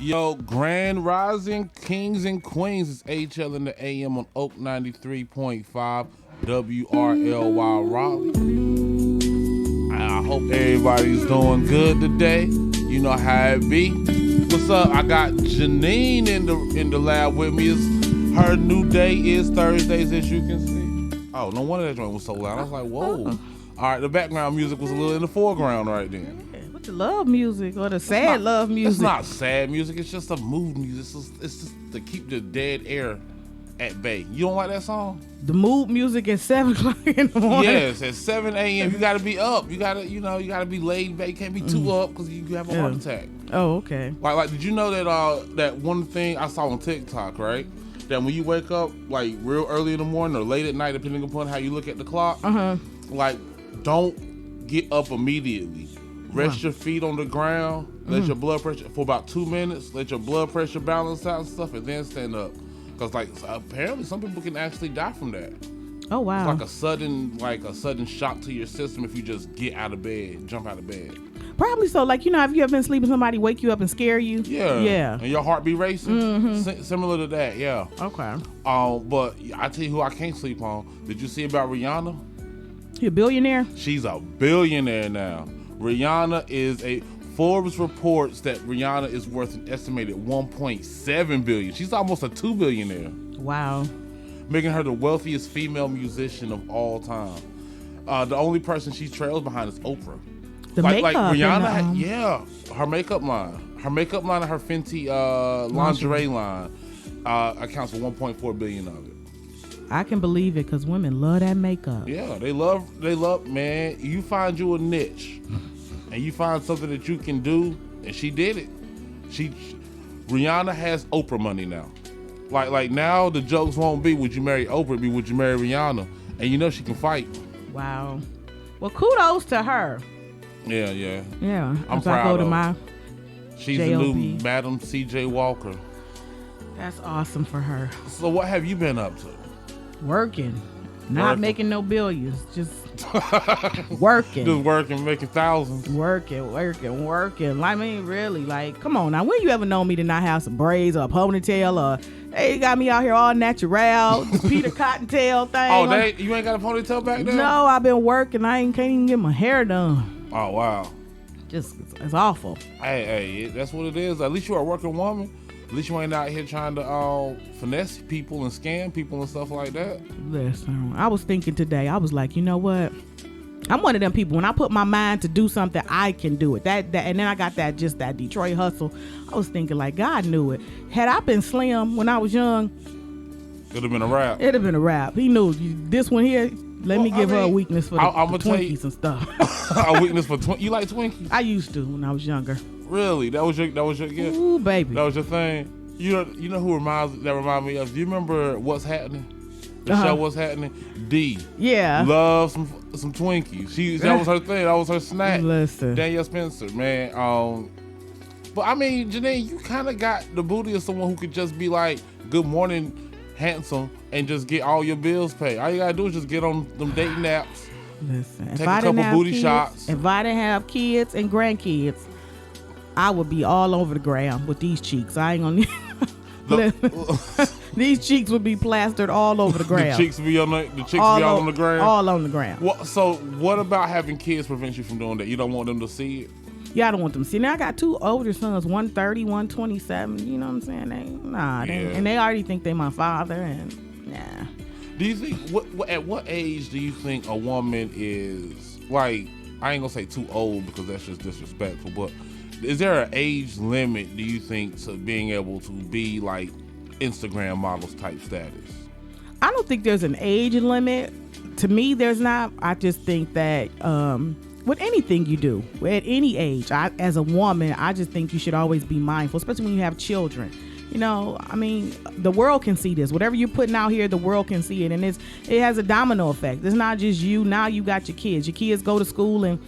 Yo, Grand Rising Kings and Queens is HL in the AM on Oak 93.5 WRLY Raleigh. I hope everybody's doing good today. You know how it be. What's up? I got Janeen in the lab with me. Her new day is Thursdays, as you can see. Oh, no wonder that joint was so loud. I was like, whoa. All right, the background music was a little in the foreground right then. The love music or the sad love music. It's not sad music. It's just a mood music. It's just to keep the dead air at bay. You don't like that song? The mood music at 7 o'clock in the morning. Yes, at 7 a.m. You gotta be up. You gotta be laid back. You can't be too up because you have a heart attack. Oh, okay. Like, did you know that that one thing I saw on TikTok, right? That when you wake up like real early in the morning or late at night, depending upon how you look at the clock, like don't get up immediately. Rest your feet on the ground, let your blood pressure, for about 2 minutes, let your blood pressure balance out and stuff, and then stand up. Because, like, apparently some people can actually die from that. Oh, wow. It's like a sudden shock to your system if you just get out of bed, jump out of bed. Probably so. Like, have you ever been sleeping, somebody wake you up and scare you? Yeah. Yeah. And your heart be racing? Similar to that, yeah. Okay. But I tell you who I can't sleep on. Did you see about Rihanna? You a billionaire? She's a billionaire now. Rihanna Forbes reports that Rihanna is worth an estimated $1.7 billion. She's almost a $2 billionaire. Wow. Making her the wealthiest female musician of all time. The only person she trails behind is Oprah. Like Rihanna, her makeup line. Her makeup line and her Fenty lingerie line accounts for $1.4 billion of it. I can believe it because women love that makeup. Yeah, they love, man. You find you a niche and you find something that you can do, and she did it. Rihanna has Oprah money now. Like now the jokes won't be, would you marry Oprah? It'd be, would you marry Rihanna? And she can fight. Wow. Well, kudos to her. Yeah. Yeah. I'm proud of her. She's the J.O.B. new Madam C.J. Walker. That's awesome for her. So what have you been up to? Working. Not making no billions. Just working. Just working, making thousands. Working. I mean, really, like, come on now. When you ever known me to not have some braids or a ponytail or, hey, you got me out here all natural, Peter Cottontail thing. Oh, you ain't got a ponytail back there? No, I've been working. Can't even get my hair done. Oh, wow. Just, it's awful. Hey, that's what it is. At least you're a working woman. At least you ain't out here trying to finesse people and scam people and stuff like that. Listen, I was thinking today, I was like, you know what? I'm one of them people, when I put my mind to do something, I can do it. That and then I got that Detroit hustle. I was thinking, like, God knew it. Had I been slim when I was young, it'd have been a wrap. He knew this one here. Let me give her a weakness for the Twinkies and stuff. A weakness for Twinkies? You like Twinkies? I used to when I was younger. Really? That was your gift? Ooh, baby. That was your thing? You know who remind me of? Do you remember What's Happening? The show What's Happening? D. Yeah. Love some Twinkies. That was her thing. That was her snack. Listen. Danielle Spencer, man. But I mean, Janeen, you kind of got the booty of someone who could just be like, good morning, handsome, and just get all your bills paid. All you gotta do is just get on them dating apps. Listen, take a couple booty shots. If I didn't have kids and grandkids, I would be all over the gram with these cheeks. I ain't gonna. These cheeks would be plastered all over the gram. The cheeks be on the gram. All on the gram. So what about having kids prevents you from doing that? You don't want them to see it? Yeah, I don't want them to see. Now I got two older sons, 130, 127. You know what I'm saying? And they already think they my father. And nah. Do you think at what age do you think a woman is, like, I ain't gonna say too old because that's just disrespectful, but is there an age limit, do you think, to being able to be like Instagram models type status? I don't think there's an age limit. To me, there's not. I just think that with anything you do, at any age, as a woman, I just think you should always be mindful, especially when you have children. I mean, the world can see this. Whatever you're putting out here, the world can see it. And it has a domino effect. It's not just you. Now you got your kids. Your kids go to school and,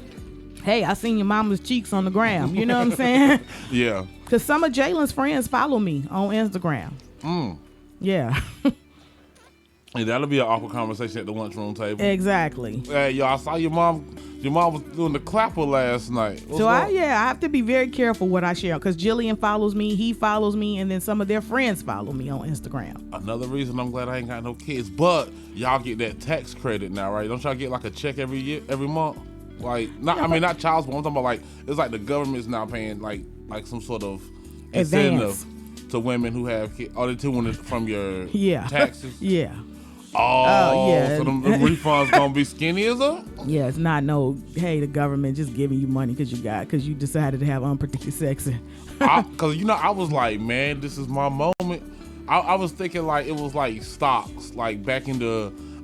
hey, I seen your mama's cheeks on the gram. You know what I'm saying? Yeah. Because some of Jalen's friends follow me on Instagram. Yeah. And that'll be an awkward conversation at the lunchroom table. Exactly. Hey, yo, I saw your mom. Your mom was doing the clapper last night. I have to be very careful what I share because Jillian follows me, he follows me, and then some of their friends follow me on Instagram. Another reason I'm glad I ain't got no kids, but y'all get that tax credit now, right? Don't y'all get like a check every month? Like, not child support. I'm talking about like it's like the government's now paying like some sort of incentive to women who have kids. Oh, they're doing it from your taxes. Yeah. Oh, yeah. So them refunds gonna be skinny as a? Yeah, it's not hey, the government just giving you money because you decided to have unprotected sex. Because I was like, man, this is my moment. I was thinking like it was like stocks, like back in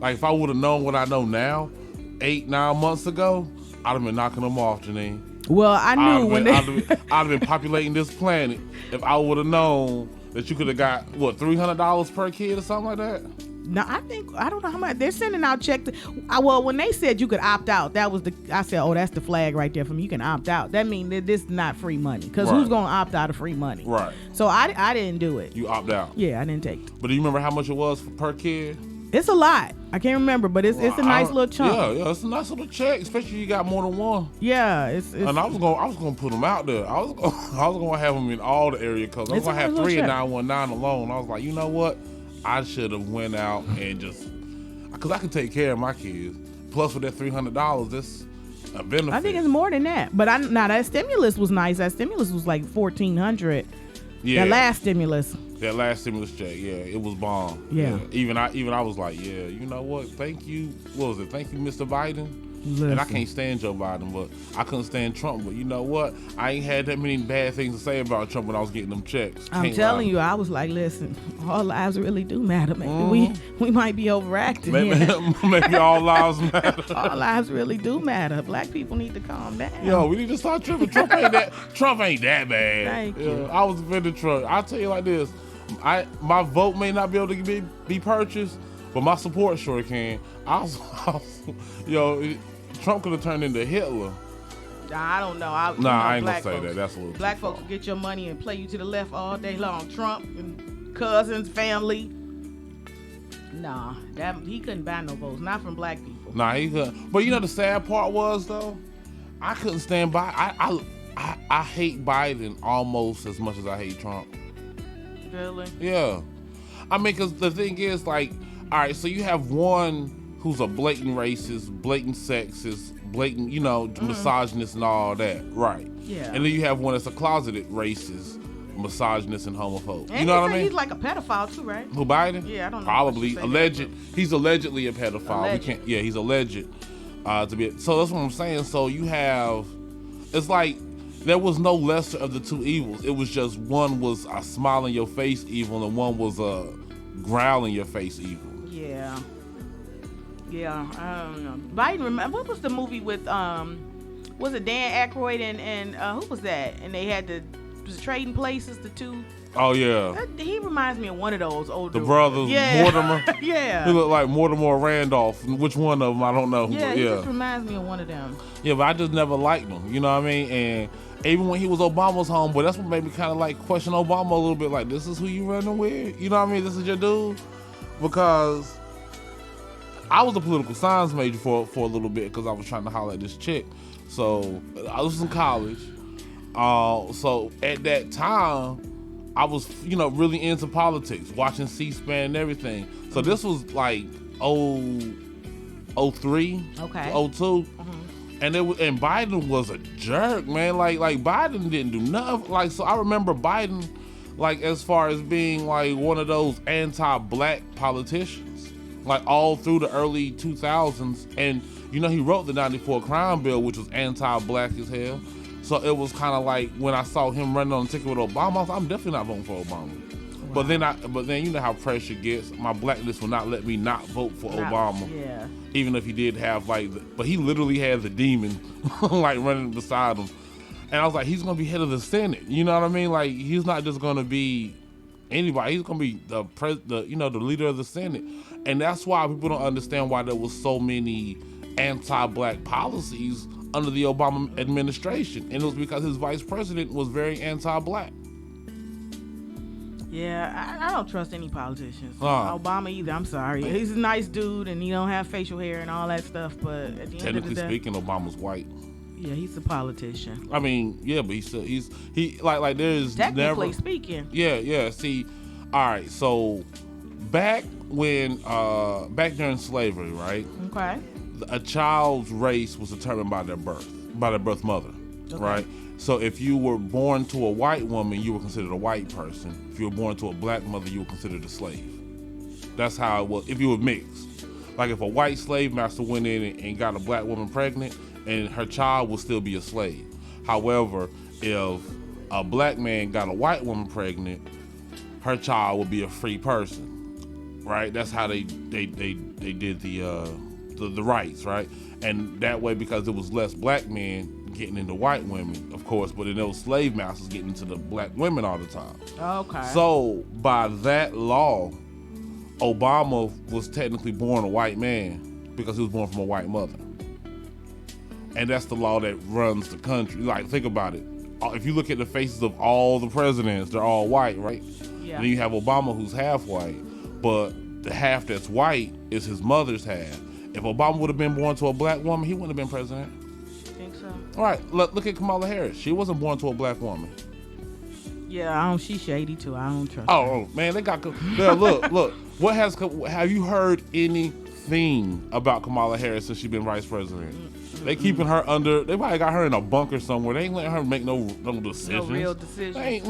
like if I would have known what I know now, 8-9 months ago, I'd have been knocking them off, Janeen. Well, I knew I'd have been populating this planet if I would have known that you could have got $300 per kid or something like that. No, I don't know how much they're sending out checks. Well, when they said you could opt out, I said, oh, that's the flag right there for me. You can opt out. That means that this is not free money because who's going to opt out of free money? Right. So I didn't do it. You opt out? Yeah, I didn't take it. But do you remember how much it was per kid? It's a lot. I can't remember, but it's a nice little chunk. Yeah, it's a nice little check, especially if you got more than one. Yeah, it's and I was gonna put them out there. I was gonna have them in all the area codes. I was gonna have 3 in 919 alone. I was like, you know what? I should have went out and just because I can take care of my kids. Plus, with that $300, that's a benefit. I think it's more than that. But that stimulus was nice. That stimulus was like $1,400. Yeah, that last stimulus check, yeah, it was bomb. Yeah. Even I was like, yeah, you know what? Thank you. What was it? Thank you, Mr. Biden. Listen. And I can't stand Joe Biden, but I couldn't stand Trump. But you know what? I ain't had that many bad things to say about Trump when I was getting them checks. I'm telling you, I was like, listen, all lives really do matter, man. We might be overacting. Maybe all lives matter. All lives really do matter. Black people need to calm down. Yo, we need to start tripping. Trump ain't that bad. Thank you. I was offended Trump. I'll tell you like this. My vote may not be able to be purchased, but my support sure can. Trump could have turned into Hitler. I don't know. I ain't gonna say that. That's a little black folks will get your money and play you to the left all day long. Trump and cousins, family. Nah, he couldn't buy no votes. Not from black people. Nah, he couldn't. But the sad part was though, I couldn't stand by. I hate Biden almost as much as I hate Trump. Really? Yeah. I mean, because the thing is, like, all right, so you have one who's a blatant racist, blatant sexist, blatant, misogynist and all that, right? Yeah. And then you have one that's a closeted racist, misogynist, and homophobe. And you know what I mean? He's like a pedophile too, right? Who, Biden? Yeah, I don't know. Probably alleged. He's allegedly a pedophile. Alleged. He's alleged to be. So that's what I'm saying. So you have, it's like there was no lesser of the two evils. It was just one was a smile in your face evil, and one was a growl in your face evil. Yeah. Yeah, I don't know. Biden, remember, what was the movie with, was it Dan Aykroyd and who was that? And they had was trading places, the two. Oh, yeah. He reminds me of one of those older. The brothers, yeah. Mortimer. Yeah. He looked like Mortimer or Randolph. Which one of them, I don't know. Yeah, he just reminds me of one of them. Yeah, but I just never liked him, you know what I mean? And even when he was Obama's homeboy, that's what made me kind of like question Obama a little bit. Like, this is who you running with? You know what I mean? This is your dude? Because I was a political science major for a little bit because I was trying to holler at this chick. So I was in college. So at that time, I was, really into politics, watching C-SPAN and everything. So this was like 03, okay, 02. Mm-hmm. And Biden was a jerk, man. Like Biden didn't do nothing. Like, so I remember Biden, like, as far as being like one of those anti-black politicians. Like all through the early 2000s, and he wrote the '94 crime bill, which was anti-black as hell. So it was kind of like when I saw him running on the ticket with Obama, I was like, I'm definitely not voting for Obama. Wow. But then you know how pressure gets. My blackness will not let me not vote for Obama. Yeah. Even if he did have but he literally had the demon like running beside him, and I was like, he's gonna be head of the Senate. You know what I mean? Like he's not just gonna be anybody. He's gonna be the leader of the Senate. And that's why people don't understand why there was so many anti-black policies under the Obama administration. And it was because his vice president was very anti-black. Yeah, I don't trust any politicians. Obama either. I'm sorry. He's a nice dude, and he don't have facial hair and all that stuff. But at the end of the day, technically speaking, Obama's white. Yeah, he's a politician. I mean, yeah, but he's like there's technically never, speaking. Yeah. See, all right. So back during slavery, right? Okay. A child's race was determined by their birth mother, right? So if you were born to a white woman, you were considered a white person. If you were born to a black mother, you were considered a slave. That's how it was. If you were mixed, like if a white slave master went in and got a black woman pregnant, and her child would still be a slave. However, if a black man got a white woman pregnant, her child would be a free person, right? That's how they did the rights, right? And that way, because there was less black men getting into white women, of course, but then those slave masters getting into the black women all the time. Okay. So by that law, Obama was technically born a white man because he was born from a white mother. And that's the law that runs the country. Like, think about it. If you look at the faces of all the presidents, they're all white, right? Yeah. And then you have Obama, who's half white, but the half that's white is his mother's half. If Obama would have been born to a black woman, he wouldn't have been president. Think so? All right, look at Kamala Harris. She wasn't born to a black woman. Yeah, she's shady too. I don't trust her. Oh man, they got. Yeah, look. Have you heard anything about Kamala Harris since she's been vice president? They keeping her under. They probably got her in a bunker somewhere. They ain't letting her make no decisions. No real decisions. Hey,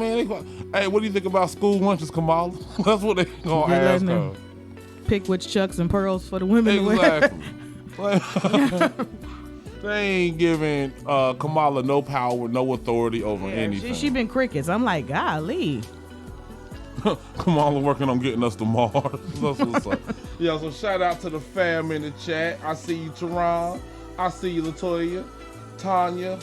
what do you think about school lunches, Kamala? That's what they gonna ask her. Pick which chucks and pearls for the women to wear. Exactly. They ain't giving Kamala no power, no authority over anything. She been crickets. I'm like, golly. Kamala working on getting us to Mars. That's what's up. Yeah, so shout out to the fam in the chat. I see you, Teron. I see you, Latoya, Tanya,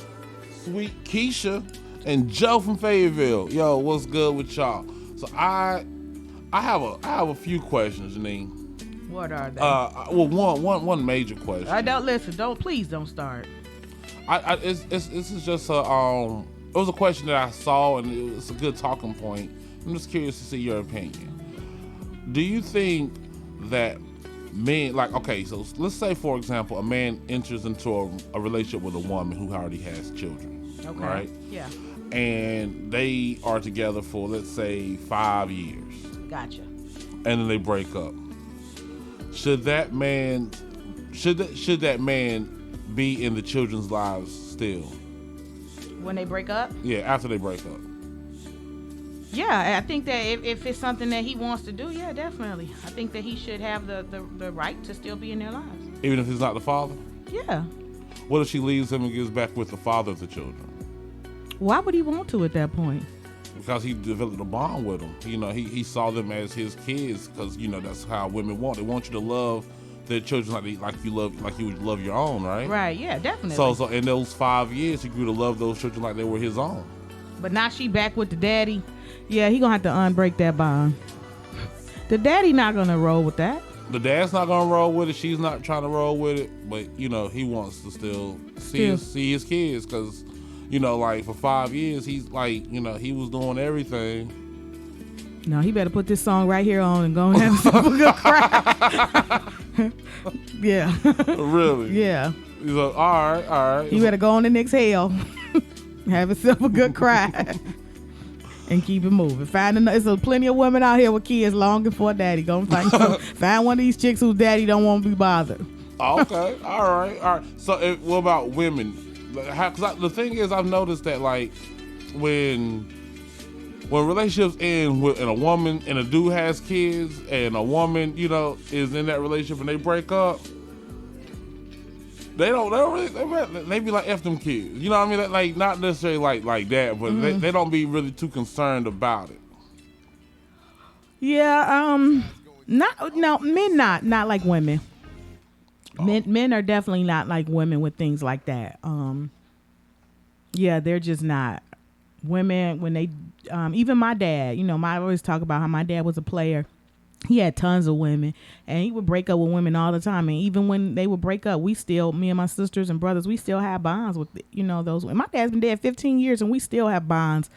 Sweet Keisha, and Joe from Fayetteville. Yo, what's good with y'all? So I have a few questions, Janeen. What are they? Well, one major question. I don't listen. Please don't start. This is just it was a question that I saw, and it's a good talking point. I'm just curious to see your opinion. Do you think that men, like, okay, so let's say, for example, a man enters into a relationship with a woman who already has children, okay, right? Yeah. And they are together for, let's say, 5 years. Gotcha. And then they break up. Should that man be in the children's lives still? When they break up? Yeah, after they break up. Yeah, I think that if it's something that he wants to do, yeah, definitely. I think that he should have the right to still be in their lives. Even if he's not the father? Yeah. What if she leaves him and gets back with the father of the children? Why would he want to at that point? Because he developed a bond with them. You know, he saw them as his kids because, you know, that's how women want. They want you to love their children like you would love your own, right? Right, yeah, definitely. So in those 5 years, he grew to love those children like they were his own. But now she back with the daddy. Yeah, he gonna have to unbreak that bond. The daddy not gonna roll with that. The dad's not gonna roll with it. She's not trying to roll with it. But, you know, he wants to still see his kids because, you know, like for 5 years, he's like, you know, he was doing everything. No, he better put this song right here on and go and have himself a good cry. Yeah. Really? Yeah. He's like, all right. He better go on and exhale. Have himself a good cry. And keep it moving. There's plenty of women out here with kids longing for a daddy. Go find one of these chicks whose daddy don't want to be bothered. Okay. All right. So what about women? Because the thing is, I've noticed that, like, when relationships end and a woman and a dude has kids and a woman, you know, is in that relationship and they break up, they be like, F them kids. You know what I mean? Like, not necessarily like that, but they don't be really too concerned about it. Yeah, men not like women. Oh. Men are definitely not like women with things like that. Yeah, they're just not. Women, when they, even my dad, you know, I always talk about how my dad was a player. He had tons of women, and he would break up with women all the time. And even when they would break up, me and my sisters and brothers, we still have bonds with, you know, those women. My dad's been dead 15 years, and we still have bonds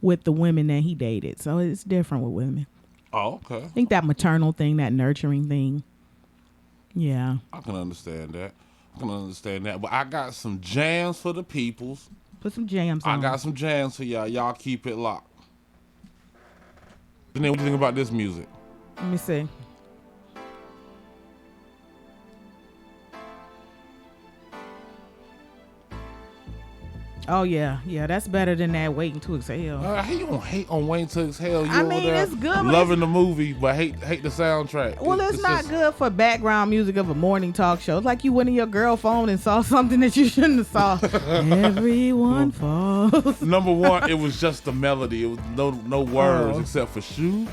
with the women that he dated. So it's different with women. Oh, okay. I think that maternal thing, that nurturing thing. Yeah. I can understand that. But I got some jams for the peoples. Put some jams on. I got some jams for y'all. Y'all keep it locked. And then what do you think about this music? Let me see. Oh yeah, that's better than that Waiting to Exhale. How you gonna hate on Waiting to Exhale? You I mean, it's good. Loving the movie, but hate the soundtrack. Well, it's not good for background music of a morning talk show. It's like you went in your girl phone and saw something that you shouldn't have saw. Everyone falls. Number one, it was just the melody. It was no words except for shoe.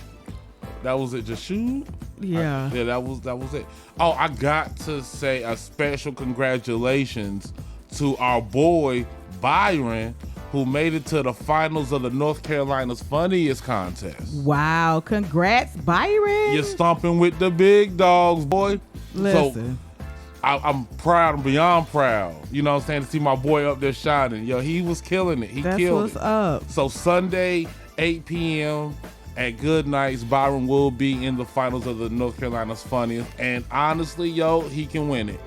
That was it, just shoe. Yeah. That was it. Oh, I got to say a special congratulations to our boy Byron, who made it to the finals of the North Carolina's Funniest contest. Wow, congrats, Byron. You're stomping with the big dogs, boy. Listen. So I'm proud, I'm beyond proud. You know what I'm saying? To see my boy up there shining. Yo, he was killing it. That's killed what's it. up. So Sunday, 8 p.m. at Good Nights, Byron will be in the finals of the North Carolina's Funniest. And honestly, yo, he can win it.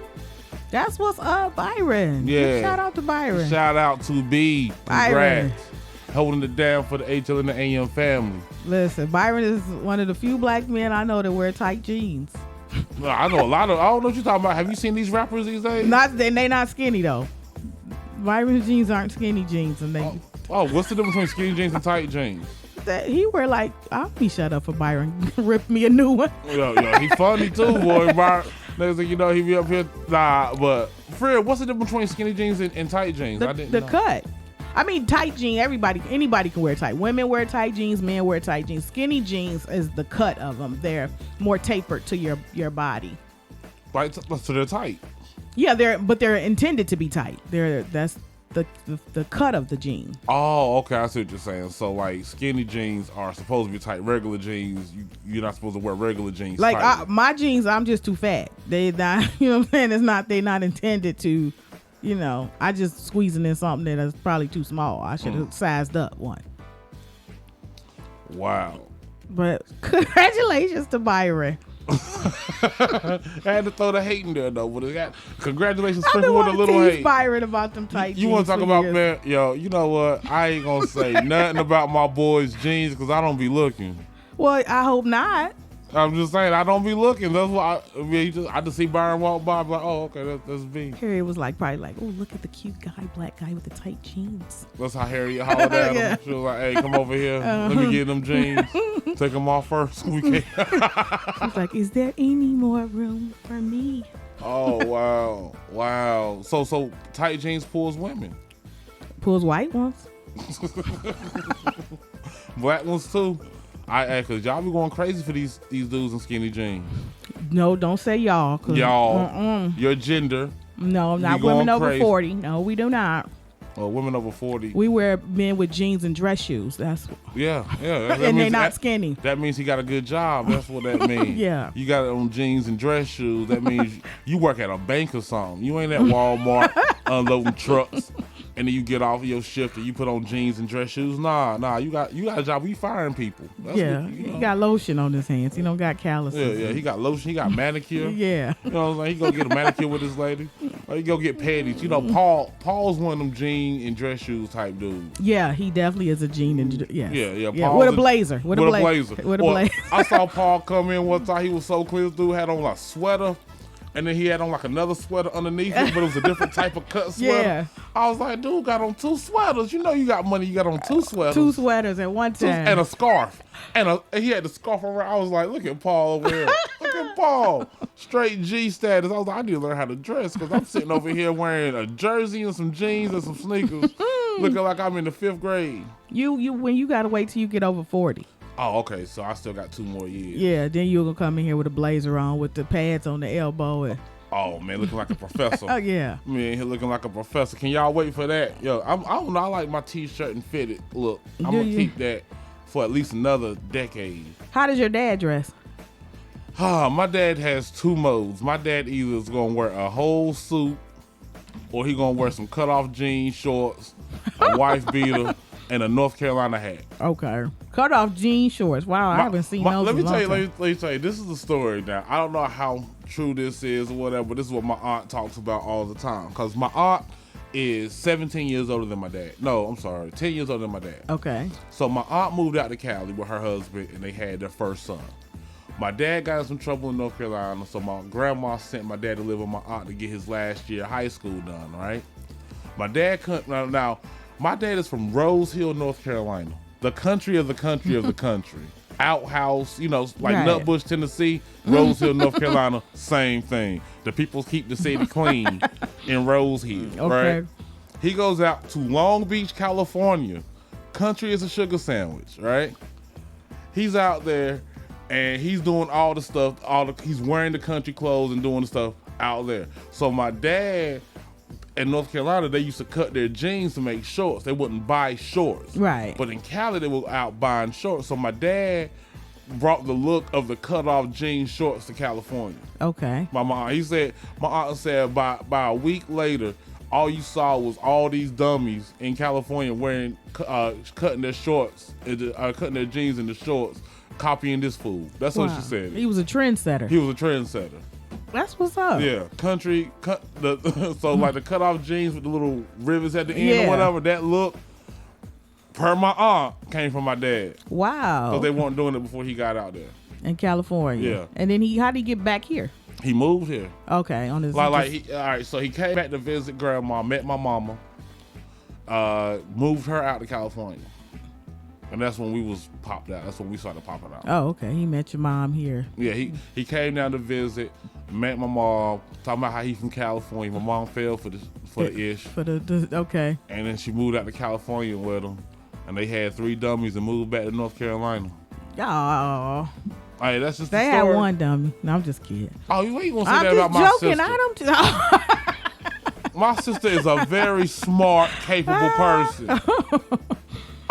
That's what's up, Byron. Yeah. Shout out to Byron. Shout out to B. Congrats. Byron. Holding it down for the HL and the AM family. Listen, Byron is one of the few black men I know that wear tight jeans. I know a lot of, I don't know what you're talking about. Have you seen these rappers these days? They not skinny though. Byron's jeans aren't skinny jeans, and they. What's the difference between skinny jeans and tight jeans? That he wear like, I'll be shut up for Byron. Rip me a new one. Yo, he funny too, boy. Byron, next thing you know, he be up here. Nah, but Fred, what's the difference between skinny jeans and tight jeans? I didn't know. Cut. I mean, tight jeans. Anybody can wear tight. Women wear tight jeans. Men wear tight jeans. Skinny jeans is the cut of them. They're more tapered to your body. Right, so they're tight. Yeah, they're intended to be tight. That's the cut of the jean. Oh, okay, I see what you're saying. So like skinny jeans are supposed to be tight. Regular jeans, you're not supposed to wear regular jeans. Like my jeans, I'm just too fat. They not, you know what I'm saying? They're not intended to, you know. I just squeezing in something that's probably too small. I should have sized up one. Wow. But congratulations to Byron. I had to throw the hate in there though, but it got congratulations sprinkled with a little hate. Byron about them tight jeans. You want to talk about man? Yo, you know what? I ain't gonna say nothing about my boys' jeans because I don't be looking. Well, I hope not. I'm just saying I don't be looking. That's why I just see Byron walk by. I'm like, oh, okay, that's me. Harry was probably like, oh, look at the cute guy, black guy with the tight jeans. That's how Harry hollered at him. She was like, hey, come over here. Let me get them jeans. Take them off first. We can't. She's like, is there any more room for me? Oh wow. So tight jeans pulls women. Pulls white ones. Black ones too. Cause y'all be going crazy for these dudes in skinny jeans. No, don't say y'all. Y'all, your gender. No, not women over crazy. 40. No, we do not. Well, women over 40. We wear men with jeans and dress shoes. That's yeah. And they're not skinny. That means he got a good job. That's what that means. Yeah. You got it on jeans and dress shoes. That means you work at a bank or something. You ain't at Walmart unloading trucks. And then you get off your shift and you put on jeans and dress shoes. Nah. You got a job. We firing people. That's he got lotion on his hands. He don't got calluses. Yeah. He got lotion. He got manicure. Yeah. You know what I'm saying? He go get a manicure with his lady. Or he go get panties. You know, Paul's one of them jean and dress shoes type dudes. Yeah, he definitely is a jean and Yeah. With a blazer. With a blazer. I saw Paul come in one time. He was so clean. This dude had on a sweater. And then he had on like another sweater underneath it, but it was a different type of cut sweater. Yeah. I was like, dude got on two sweaters. You know you got money, you got on two sweaters. Two sweaters at one time. And a scarf. And he had the scarf around. I was like, look at Paul over here. Look at Paul. Straight G status. I was like, I need to learn how to dress because I'm sitting over here wearing a jersey and some jeans and some sneakers looking like I'm in the 5th grade. When you got to wait till you get over 40. Oh, okay. So I still got 2 more years. Yeah, then you're going to come in here with a blazer on with the pads on the elbow. Oh, man, looking like a professor. Oh, yeah. Man, he looking like a professor. Can y'all wait for that? Yo, I don't know. I like my T-shirt and fitted look. I'm going to keep that for at least another decade. How does your dad dress? My dad has 2 modes. My dad either is going to wear a whole suit or he going to wear some cut-off jeans, shorts, a wife beater, and a North Carolina hat. Okay. Cut off jean shorts. Wow, I haven't seen those Let me in a long tell you, time. let me tell you, this is the story now. I don't know how true this is or whatever, but this is what my aunt talks about all the time. Because my aunt is 17 years older than my dad. No, I'm sorry, 10 years older than my dad. Okay. So my aunt moved out to Cali with her husband, and they had their first son. My dad got in some trouble in North Carolina, so my grandma sent my dad to live with my aunt to get his last year of high school done, right? My dad couldn't, now, my dad is from Rose Hill, North Carolina, the country of the country of the country. Outhouse, you know, like Right. Nutbush, Tennessee, Rose Hill, North Carolina, same thing. The people keep the city clean in Rose Hill, Okay. right? He goes out to Long Beach, California. Country is a sugar sandwich, right? He's out there and he's doing all the stuff, he's wearing the country clothes and doing the stuff out there. So my dad in North Carolina, they used to cut their jeans to make shorts. They wouldn't buy shorts. Right. But in Cali, they were out buying shorts. So my dad brought the look of the cut-off jean shorts to California. Okay. My aunt said by a week later, all you saw was all these dummies in California wearing, cutting their shorts, cutting their jeans into shorts, copying this fool. That's what she said. He was a trendsetter. He was a trendsetter. That's what's up. Yeah, country, so like the cut off jeans with the little rivets at the end or whatever, that look, per my aunt, came from my dad. Wow. Because they weren't doing it before he got out there. In California. Yeah. And then how did he get back here? He moved here. Okay. On his All right, so he came back to visit grandma, met my mama, moved her out to California. And that's when we was popped out. That's when we started popping out. Oh, okay. He met your mom here. Yeah, he came down to visit, met my mom, talking about how he from California. My mom fell for the ish. Okay. And then she moved out to California with him. And they had 3 dummies and moved back to North Carolina. Oh. Hey, that's just They the had story. one dummy. No, I'm just kidding. Oh, you ain't gonna say I'm that about just my joking. sister. I don't. My sister is a very smart, capable person.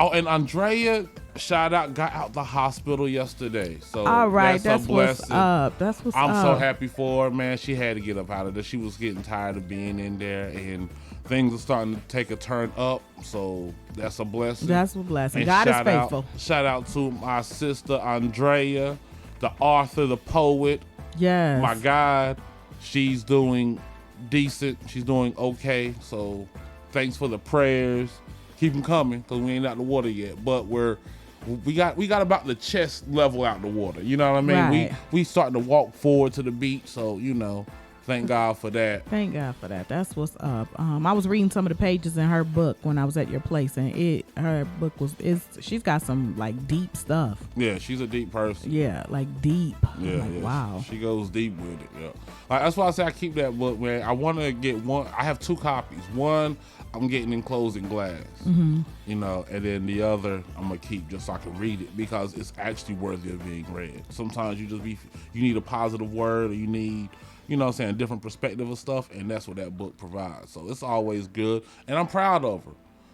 Oh, and Andrea, shout out, got out the hospital yesterday. So All right, that's a blessing. what's up. That's what's I'm up. so happy for her, man. She had to get up out of there. She was getting tired of being in there, and things are starting to take a turn up. So that's a blessing. That's a blessing. And God is shout faithful. Shout out to my sister Andrea, the author, the poet. Yes. My God, she's doing decent. She's doing okay. So thanks for the prayers. Keep them coming because we ain't out the water yet. But we got about the chest level out the water. You know what I mean? Right. We starting to walk forward to the beach. So thank God for that. Thank God for that. That's what's up. I was reading some of the pages in her book when I was at your place, and her book she's got some like deep stuff. Yeah, she's a deep person. Yeah, like deep. Yeah, like, yeah. Wow. She goes deep with it. Yeah, like, that's why I say I keep that book, man. I want to get one. I have 2 copies. One I'm getting enclosed in glass, and then the other I'm gonna keep just so I can read it because it's actually worthy of being read. Sometimes you need a positive word, or you need, a different perspective of stuff, and that's what that book provides. So it's always good, and I'm proud of her.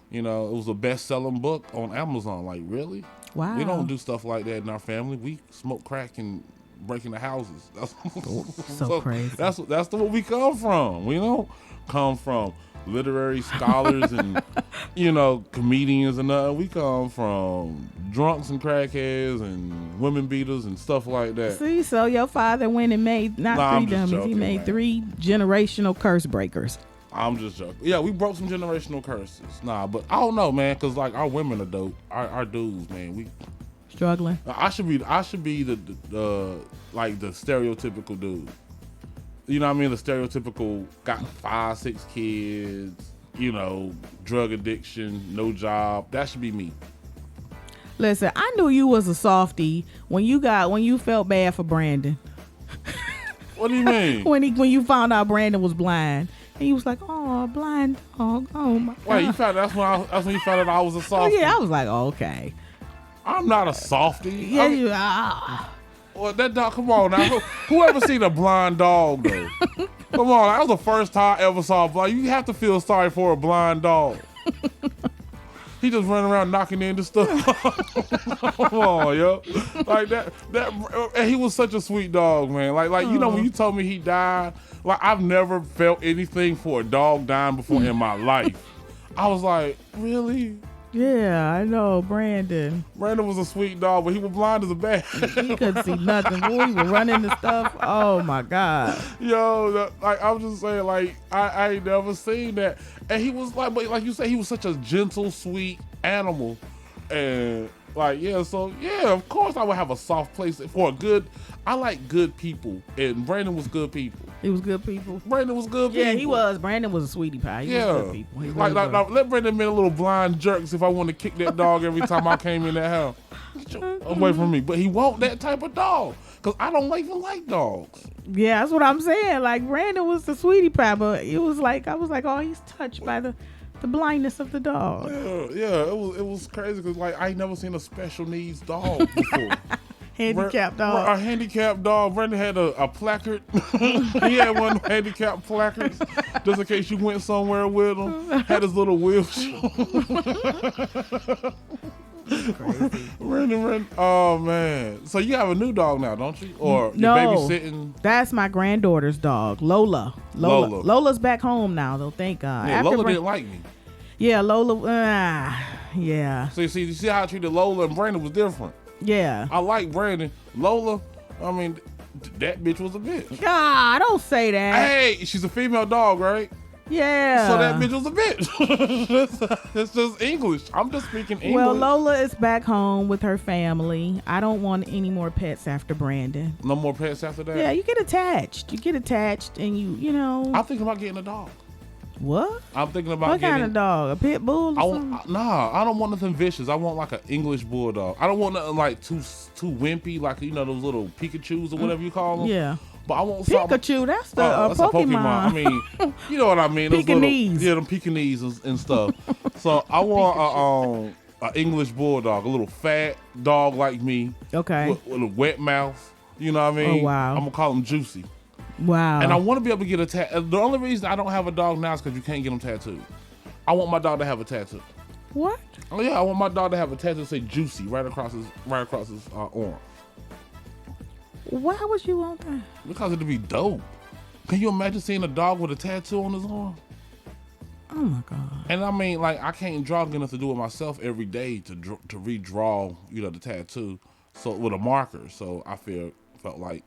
It was a best-selling book on Amazon. Like, really? Wow. We don't do stuff like that in our family. We smoke crack and break into houses. That's So crazy. That's what we come from. We don't come from literary scholars and comedians and nothing. We come from drunks and crackheads and women beaters and stuff like that. See, so your father went and made not I'm 3 just dummies. joking, He made man. 3 generational curse breakers. I'm just joking. Yeah, we broke some generational curses. Nah, but I don't know, man, because like our women are dope. Our dudes, man, we Struggling. I should be the like the stereotypical dude. You know what I mean? The stereotypical got 5, 6 kids, drug addiction, no job. That should be me. Listen, I knew you was a softie when you felt bad for Brandon. What do you mean? when you found out Brandon was blind. And you was like, oh, blind dog. Oh my God. Wait, that's when you found out I was a Oh softie? yeah, I was like, oh, okay. I'm not a softie. Yeah, you are. Well, that dog, come on now. Who ever seen a blind dog, though? Come on, that was the first time I ever saw a blind. You have to feel sorry for a blind dog. He just running around knocking into stuff. Come on, yo. Like that, and he was such a sweet dog, man. Like when you told me he died, like I've never felt anything for a dog dying before in my life. I was like, really? Yeah, I know, Brandon. Brandon was a sweet dog, but he was blind as a bat. He couldn't see nothing. Boy, he was running the stuff. Oh my God. Yo, like I was just saying, like I ain't never seen that. And he was like, but like you said, he was such a gentle, sweet animal. And like, yeah, so yeah, of course I would have a soft place for a good. I like good people, and Brandon was good people. He was good people. Brandon was good people. Yeah, he was. Brandon was a sweetie pie. He was good people. He like let Brandon be a little blind jerks if I want to kick that dog every time I came in that house. Away from me. But he won't that type of dog, because I don't even like dogs. Yeah, that's what I'm saying. Like, Brandon was the sweetie pie, but it was like, I was like, oh, he's touched by the blindness of the dog. Yeah, it was crazy, because like I ain't never seen a special needs dog before. Handicapped dog. A handicapped dog. Brandon had a placard. He had one of them handicapped placards, just in case you went somewhere with him. Had his little wheelchair. Crazy. Brandon. Oh man. So you have a new dog now, don't you? Or no, you're babysitting? That's my granddaughter's dog, Lola. Lola's back home now, though. Thank God. Yeah, Lola didn't like me. Yeah, Lola. Yeah. So you see how I treated Lola and Brandon was different. Yeah. I like Brandon. Lola, I mean, that bitch was a bitch. God, don't say that. Hey, she's a female dog, right? Yeah. So that bitch was a bitch. It's just English. I'm just speaking English. Well, Lola is back home with her family. I don't want any more pets after Brandon. No more pets after that? Yeah, you get attached. And you know. I'm thinking about getting a dog. What? I'm thinking about what kind of dog? A pit bull or something? Nah, I don't want nothing vicious. I want like an English bulldog. I don't want nothing like too wimpy, like, you know, those little Pikachus or whatever you call them. Yeah. But I want Pikachu, that's the that's Pokemon. I mean, you know what I mean. Pekingese. Them Pekingese and stuff. So I want an English bulldog, a little fat dog like me. Okay. With a wet mouth. You know what I mean? Oh, wow. I'm going to call him Juicy. Wow. And I want to be able to get a tattoo. The only reason I don't have a dog now is because you can't get them tattooed. I want my dog to have a tattoo. What? Oh yeah, I want my dog to have a tattoo that say Juicy right across his arm. Why would you want that? Because it'd be dope. Can you imagine seeing a dog with a tattoo on his arm? Oh my God. And I mean, like, I can't draw good enough to do it myself every day to redraw, you know, the tattoo. So with a marker. So I felt like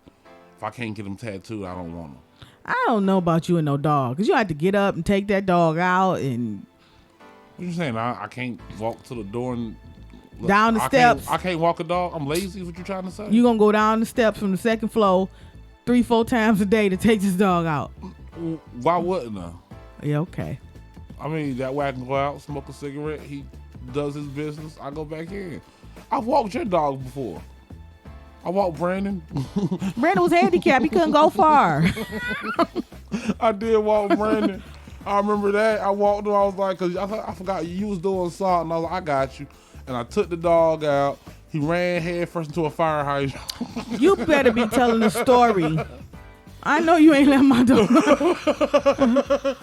if I can't get them tattooed, I don't want them. I don't know about you and no dog, because you have to get up and take that dog out and. What you saying? I can't walk to the door and down the steps. I can't walk a dog. I'm lazy. Is what you trying to say? You gonna go down the steps from the second floor 3-4 times a day to take this dog out? Why wouldn't I? Yeah, okay. I mean, that way I can go out, smoke a cigarette. He does his business. I go back in. I've walked your dog before. I walked Brandon. Brandon was handicapped. He couldn't go far. I did walk Brandon. I remember that. I walked him. I was like, because I forgot you was doing something. And I was like, I got you. And I took the dog out. He ran head first into a fire hydrant. You better be telling the story. I know you ain't let my dog.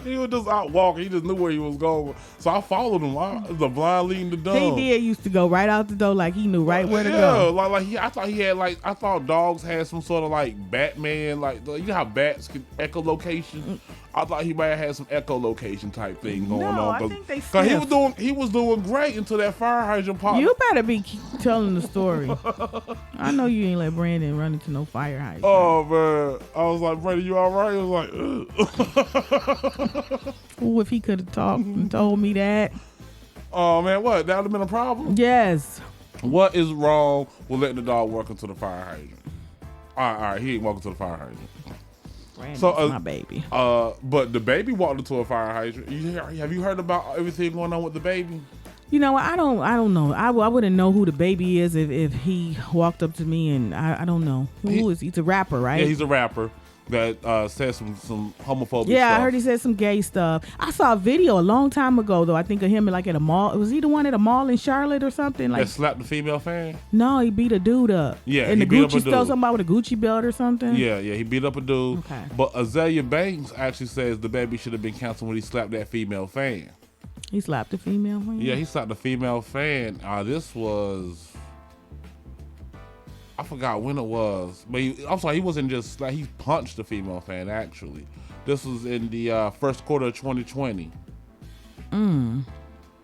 He was just out walking. He just knew where he was going. So I followed him. The blind leading the dumb. He did used to go right out the door like he knew right where to go. I thought dogs had some sort of like Batman, like, you know how bats can echolocation. I thought he might have had some echolocation type thing going on. I think they sniff. He was doing great until that fire hydrant popped. You better be telling the story. I know you ain't let Brandon run into no fire hydrant. Oh man, I was like, Brandon, you all right? He was like, Ooh, if he could have talked and told me that. Oh man, what? That would have been a problem? Yes. What is wrong with letting the dog walk into the fire hydrant? All right, he ain't walking to the fire hydrant. Brandon's So my baby. But the baby walked into a fire hydrant. Have you heard about everything going on with the baby? You know, I don't know. I wouldn't know who the baby is if he walked up to me, and I don't know. Who is he? He's a rapper, right? Yeah, he's a rapper that says some homophobic stuff. I stuff. heard he said some gay stuff. I saw a video a long time ago, though. I think of him like at a mall. Was he the one at a mall in Charlotte or something? Like, that slapped the female fan? No, he beat a dude up. Yeah, in he the beat up Gucci a dude. store, somebody with a Gucci belt or something. Yeah, he beat up a dude. Okay. But Azalea Banks actually says the baby should have been canceled when he slapped that female fan. He slapped a female fan? Yeah, he slapped the female fan. This was... I forgot when it was, but I'm sorry, he wasn't just like, he punched the female fan actually. This was in the first quarter of 2020.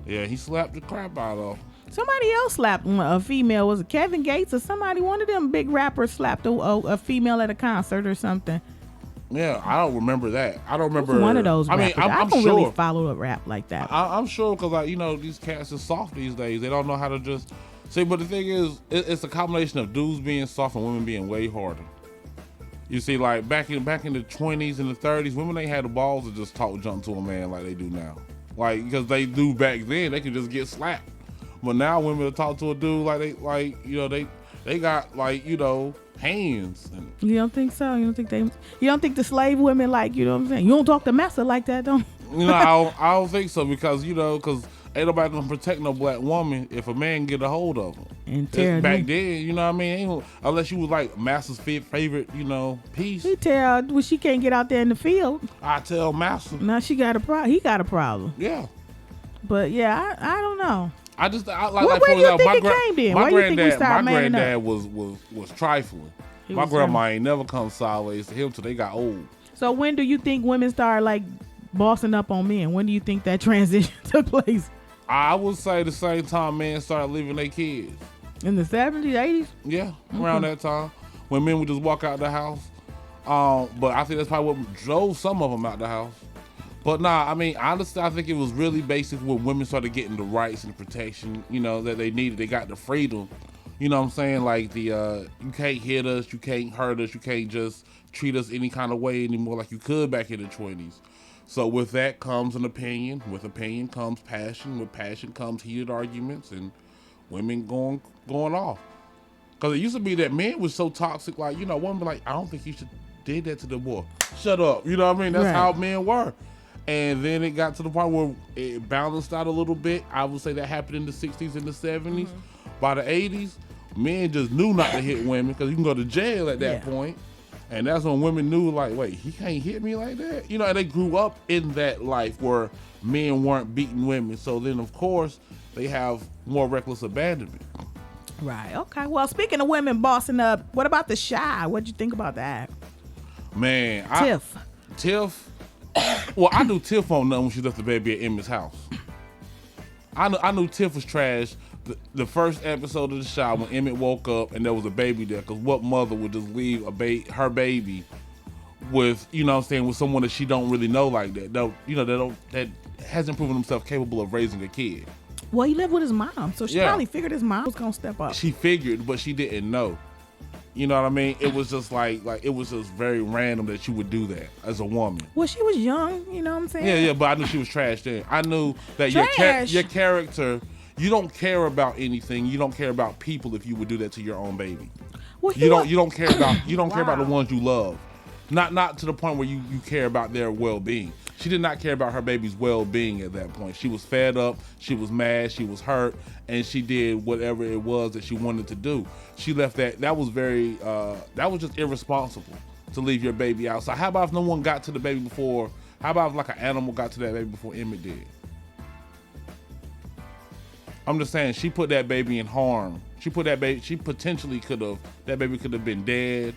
Yeah, he slapped the crap out of her. Somebody else slapped a female. Was it Kevin Gates or somebody? One of them big rappers slapped a female at a concert or something. Yeah, I don't remember that. I don't remember. One of those rappers. I don't sure. really follow a rap like that. I'm sure because, like, you know, these cats are soft these days. They don't know how to just see. But the thing is, it's a combination of dudes being soft and women being way harder. You see, like back in the 20s and the 30s, women ain't had the balls to just talk junk to a man like they do now. Like, because they do back then, they could just get slapped. But now women will talk to a dude like they got, like, you know, hands. And you don't think so? You don't think the slave women, like, you know what I'm saying? You don't talk to massa like that, don't you? You know, I don't think so because, you know, because ain't nobody gonna protect no black woman if a man get a hold of them. And tear back then, you know what I mean? Unless you was like Master's favorite, you know, piece. He tell when she can't get out there in the field. I tell Master. Now she got a problem. He got a problem. Yeah. But yeah, I don't know. Where do you think it came then? My Why do you think we started manning granddad up? was trifling. My grandma ain't never come sideways to him till they got old. So when do you think women started like bossing up on men? When do you think that transition took place? I would say the same time men started leaving their kids. In the 70s, 80s? Yeah, around that time. When men would just walk out the house. But I think that's probably what drove some of them out the house. But nah, I mean, honestly, I think it was really basic when women started getting the rights and the protection, you know, that they needed. They got the freedom. You know what I'm saying? Like you can't hit us, you can't hurt us, you can't just treat us any kind of way anymore like you could back in the 20s. So with that comes an opinion. With opinion comes passion. With passion comes heated arguments and women going off. Because it used to be that men was so toxic, like, you know, women be like, I don't think you should did that to the boy. Shut up. You know what I mean? That's right. how men were. And then it got to the point where it balanced out a little bit. I would say that happened in the 60s and the 70s. By the 80s, men just knew not to hit women because you can go to jail at that point. And that's when women knew, like, wait, he can't hit me like that? You know, and they grew up in that life where men weren't beating women. So then, of course, they have more reckless abandonment. Right. Okay. Well, speaking of women bossing up, what about the Shy? What'd you think about that? Man. Tiff. Well, I knew Tiff on nothing when she left the baby at Emmett's house. I knew Tiff was trash the first episode of the Shy when Emmett woke up and there was a baby there. Because what mother would just leave her baby with, you know what I'm saying, with someone that she don't really know like that? That hasn't proven himself capable of raising a kid. Well, he lived with his mom, so she probably figured his mom was gonna step up. She figured, but she didn't know. You know what I mean? It was just like it was just very random that you would do that as a woman. Well, she was young, you know what I'm saying? Yeah, but I knew she was trash then. I knew that your character, you don't care about anything. You don't care about people if you would do that to your own baby. Well, you don't care about the ones you love. Not to the point where you care about their well-being. She did not care about her baby's well-being at that point. She was fed up, she was mad, she was hurt, and she did whatever it was that she wanted to do. She left that was very, that was just irresponsible to leave your baby outside. How about if no one got to the baby before, how about if like an animal got to that baby before Emmett did? I'm just saying, she put that baby in harm. She potentially that baby could have been dead,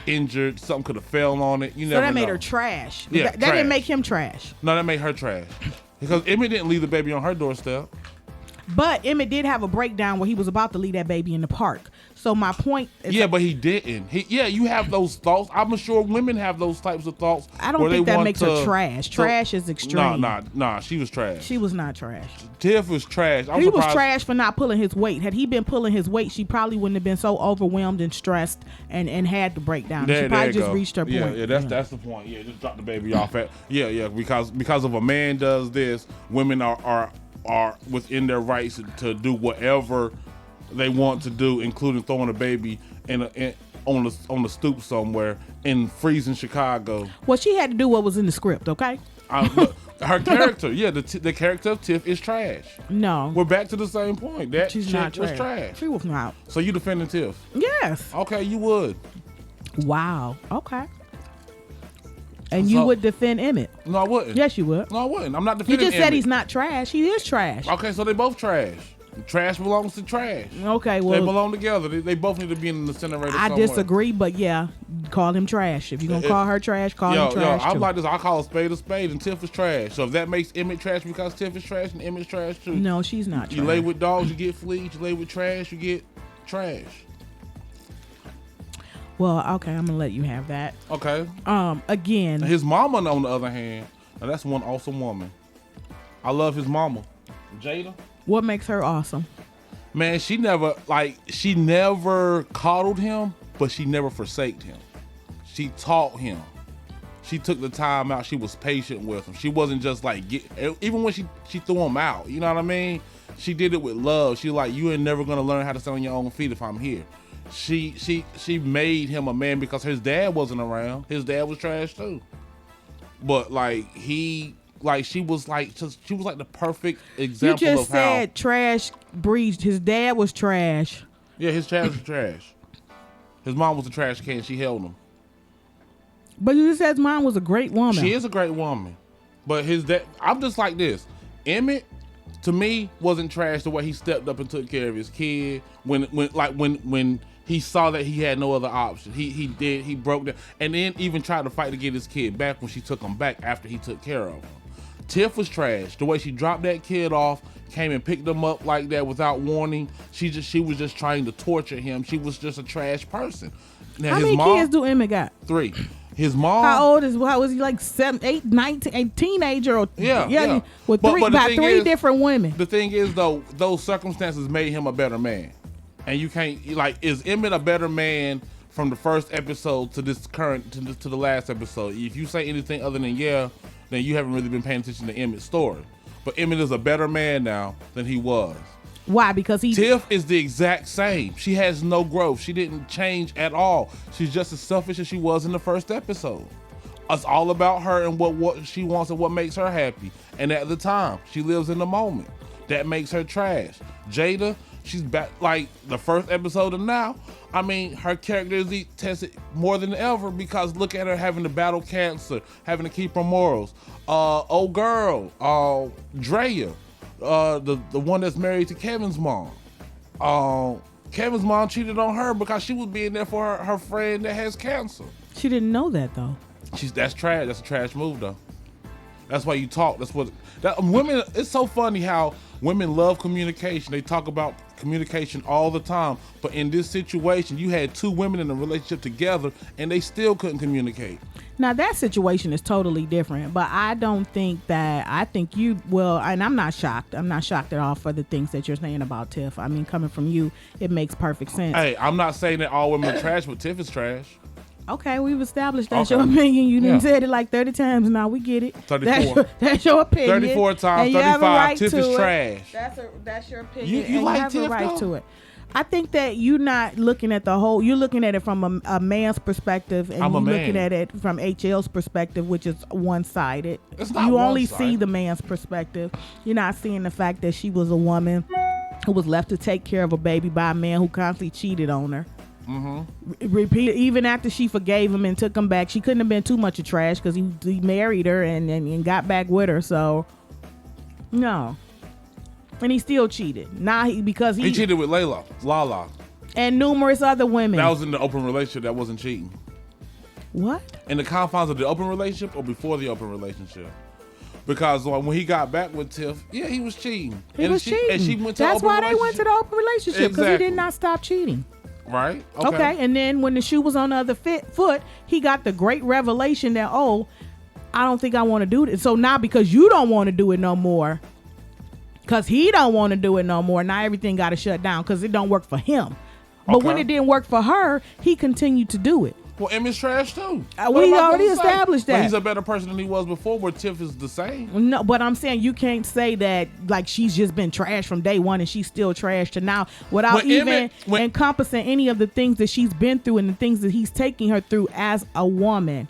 injured, something could have fell on it. You never know. So that made her trash. Yeah, that didn't make him trash. No, that made her trash. Because Emmett didn't leave the baby on her doorstep. But Emmett did have a breakdown where he was about to leave that baby in the park. So my point is... but he didn't. You have those thoughts. I'm sure women have those types of thoughts. I don't think that makes her trash. Trash is extreme. Nah, she was trash. She was not trash. Tiff was trash. He was trash for not pulling his weight. Had he been pulling his weight, she probably wouldn't have been so overwhelmed and stressed and had the breakdown. She probably just reached her point. Yeah, that's the point. Yeah, just drop the baby off at... Yeah, because if a man does this, women are within their rights to do whatever they want to do, including throwing a baby on the stoop somewhere in freezing Chicago. Well, she had to do what was in the script, okay? Her character, the character of Tiff is trash. No, we're back to the same point. That she's chick not trash. was trash. She was not. So you defending Tiff? Yes. Okay, you would. Wow. Okay. And you would defend Emmett? No, I wouldn't. Yes, you would. No, I wouldn't. I'm not defending You just Emmett. said he's not trash. He is trash. Okay, so they both trash. Trash belongs to trash. Okay, well, they belong together. They both need to be in the incinerator. I somewhere. disagree, but yeah, call him trash. If you're gonna call her trash, call him trash. I'm too. like this. I call a spade, and Tiff is trash. So if that makes Emmett trash because Tiff is trash, and Emmett's trash too. No, she's not trash. You lay with dogs, you get fleas. You lay with trash, you get trash. Well, okay, I'm gonna let you have that. Okay. Again, His mama, on the other hand, now that's one awesome woman. I love his mama, Jada. What makes her awesome? Man, she never coddled him, but she never forsaked him. She taught him. She took the time out. She was patient with him. She wasn't just like, even when she threw him out, you know what I mean? She did it with love. She like, you ain't never gonna learn how to stand on your own feet if I'm here. She made him a man because his dad wasn't around. His dad was trash too. But she was like the perfect example of how. You just said trash breeds. His dad was trash. Yeah, his trash was trash. His mom was a trash can. She held him. But you just said his mom was a great woman. She is a great woman. But his dad, I'm just like this. Emmett, to me, wasn't trash the way he stepped up and took care of his kid when he saw that he had no other option. He broke down and then even tried to fight to get his kid back when she took him back after he took care of him. Tiff was trash. The way she dropped that kid off, came and picked him up like that without warning. She was just trying to torture him. She was just a trash person. Now, how many kids do Emmett got? 3. His mom. How was he? Like 7, 8, 19, a teenager? Or, yeah. With three different women. The thing is, though, those circumstances made him a better man, and you can't is Emmett a better man from the first episode to this current to the last episode? If you say anything other than then you haven't really been paying attention to Emmett's story. But Emmett is a better man now than he was. Why? Because Tiff is the exact same. She has no growth. She didn't change at all. She's just as selfish as she was in the first episode. It's all about her and what she wants and what makes her happy. And at the time, she lives in the moment. That makes her trash. Jada, she's back like the first episode of now. I mean, her character is tested more than ever because look at her having to battle cancer, having to keep her morals. Old girl, Drea, the one that's married to Kevin's mom. Kevin's mom cheated on her because she was being there for her friend that has cancer. She didn't know that though. That's trash. That's a trash move though. That's why you talk. Women. It's so funny how women love communication. They talk about communication all the time. But in this situation, you had 2 women in a relationship together, and they still couldn't communicate. Now that situation is totally different. But I don't think that. I think you will. And I'm not shocked. I'm not shocked at all for the things that you're saying about Tiff. I mean, coming from you, it makes perfect sense. Hey, I'm not saying that all women are trash, but Tiff is trash. Okay, we've established that's your opinion. You done said it like 30 times now. We get it. 34. That's your opinion. 34 times, 35. Tiff is trash. That's your opinion. You like have Tiff, a right though? to it. I think that you're not looking at the whole. You're looking at it from a man's perspective, and you're looking at it from HL's perspective, which is one-sided. It's not you one-sided. only see the man's perspective. You're not seeing the fact that she was a woman who was left to take care of a baby by a man who constantly cheated on her. Repeat, even after she forgave him and took him back, she couldn't have been too much of trash because he married her and got back with her. So no, and he still cheated. Because he cheated with Lala, and numerous other women. That was in the open relationship. That wasn't cheating. What? In the confines of the open relationship or before the open relationship? Because when he got back with Tiff, he was cheating. He was cheating. And she went to That's the open why they went to the open relationship because he did not stop cheating. Right. Okay. And then when the shoe was on the other foot, he got the great revelation that, I don't think I want to do this. So now because you don't want to do it no more, because he don't want to do it no more, now everything got to shut down because it don't work for him. But when it didn't work for her, he continued to do it. Well, Emmett's trash too. We already established that. But he's a better person than he was before, where Tiff is the same. No, but I'm saying you can't say that like she's just been trash from day one and she's still trash to now without encompassing any of the things that she's been through and the things that he's taking her through as a woman.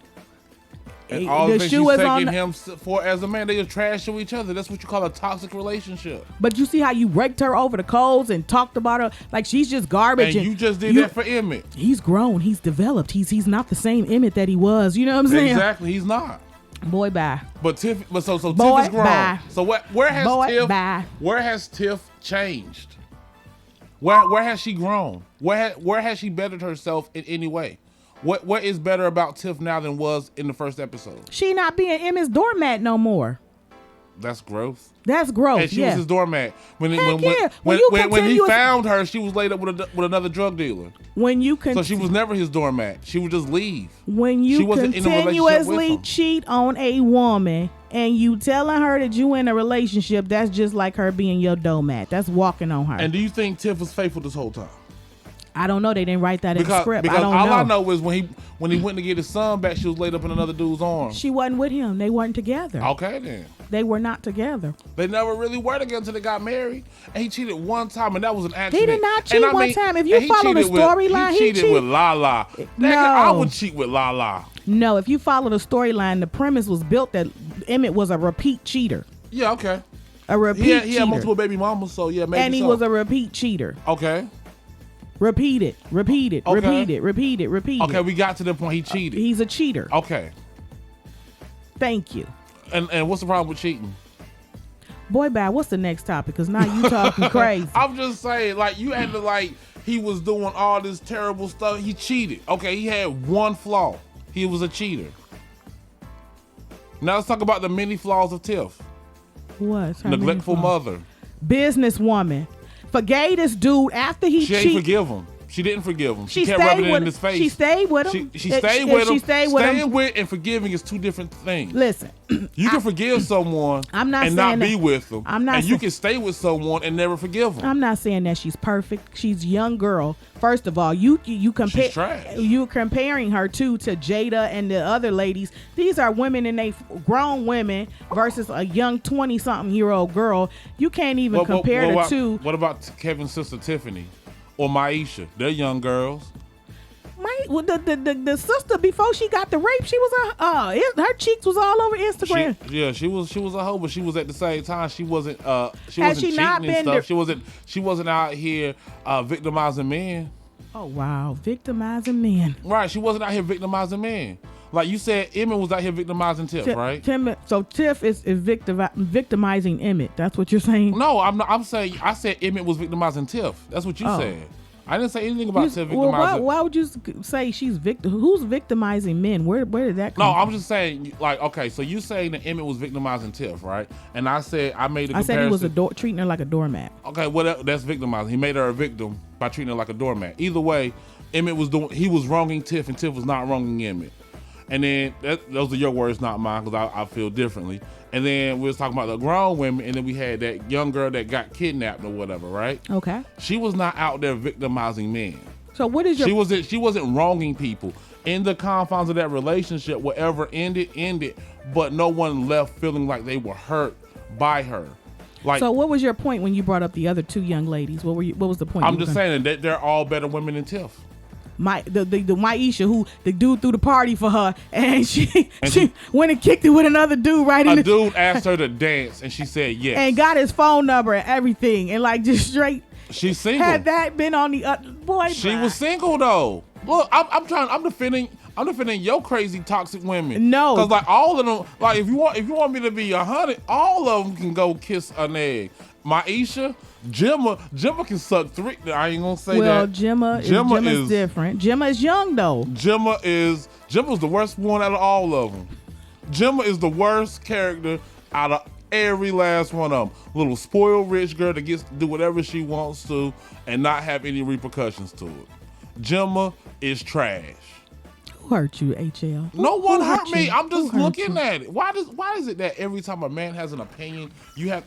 And all the things she's taking him for as a man, they are trash to each other. That's what you call a toxic relationship. But you see how you raked her over the coals and talked about her like she's just garbage. And you just did that for Emmett. He's grown. He's developed. He's not the same Emmett that he was. You know what I'm saying? Exactly. He's not. Boy, bye. But Tiff is grown. Bye. So where has Tiff changed? Where has she grown? Where has she bettered herself in any way? What is better about Tiff now than was in the first episode? She not being Emmett's doormat no more. That's growth. That's growth. And she was his doormat. When When he found her, she was laid up with another drug dealer. So she was never his doormat. She would just leave. When you continuously cheat on a woman and you telling her that you in a relationship, that's just like her being your doormat. That's walking on her. And do you think Tiff was faithful this whole time? I don't know. They didn't write that in the script. Because I don't know. All I know is when he went to get his son back, she was laid up in another dude's arms. She wasn't with him. They weren't together. Okay, then. They were not together. They never really were together until they got married. And he cheated one time, and that was an accident. He did not cheat one time. If you follow the storyline, he cheated with Lala. No. I would cheat with Lala. No, if you follow the storyline, the premise was built that Emmett was a repeat cheater. Yeah, okay. A repeat cheater. He had multiple baby mamas, so yeah, maybe and he was a repeat cheater. Okay. Repeat it. Okay, we got to the point he cheated. He's a cheater. Okay. Thank you. And what's the problem with cheating? Boy, bad. What's the next topic? Because now you talking crazy. I'm just saying, like, you had to, like, he was doing all this terrible stuff. He cheated. Okay, he had one flaw. He was a cheater. Now let's talk about the many flaws of Tiff. What? Neglectful mother. Businesswoman. Forgave this dude after he cheated. She didn't forgive him. She didn't forgive him. She kept rubbing it in his face. She stayed with him. She stayed with him. Staying with and forgiving is two different things. Listen. You can forgive someone and not be with them. And you can stay with someone and never forgive them. I'm not saying that she's perfect. She's a young girl. First of all, you compare. She's trash. You're comparing her to Jada and the other ladies. These are women and they grown women versus a young 20-something-year-old girl. You can't even compare the two. What about Kevin's sister Tiffany? Or Maisha, they're young girls. The sister before she got the rape, she was her cheeks was all over Instagram. She was a hoe, but she was at the same time she wasn't cheating and stuff. She wasn't out here victimizing men. Oh wow, victimizing men. Right, she wasn't out here victimizing men. Like you said, Emmett was out here victimizing Tiff, right? So Tiff is victimizing Emmett. That's what you're saying? No, I'm not. I said Emmett was victimizing Tiff. That's what you said. I didn't say anything about Tiff victimizing. Well, why would you say she's Who's victimizing men? Where did that come from? No, I'm just saying, like, okay, so you saying that Emmett was victimizing Tiff, right? And I made a comparison. I said he was treating her like a doormat. Okay, well, that's victimizing. He made her a victim by treating her like a doormat. Either way, Emmett he was wronging Tiff, and Tiff was not wronging Emmett. And then those are your words, not mine, because I feel differently. And then we was talking about the grown women, and then we had that young girl that got kidnapped or whatever, right? Okay. She was not out there victimizing men. So what is your? She wasn't wronging people. In the confines of that relationship, whatever ended, but no one left feeling like they were hurt by her. Like, so what was your point when you brought up the other two young ladies? What was the point? I'm just saying that they're all better women than Tiff. The Maisha, who the dude threw the party for her, and she went and kicked it with another dude A dude asked her to dance, and she said yes, and got his phone number and everything, and like just straight. She's single. Had that been on the boy, she was single though. Look, I'm defending your crazy toxic women. No, because like all of them, like if you want me to be 100, all of them can go kiss an egg. Maisha, Gemma can suck 3. I ain't gonna say that. Well, Gemma is different. Gemma is young though. Gemma's the worst one out of all of them. Gemma is the worst character out of every last one of them. Little spoiled rich girl that gets to do whatever she wants to and not have any repercussions to it. Gemma is trash. Who hurt you, HL? No one hurt me. I'm just looking at it. Why is it that every time a man has an opinion, you have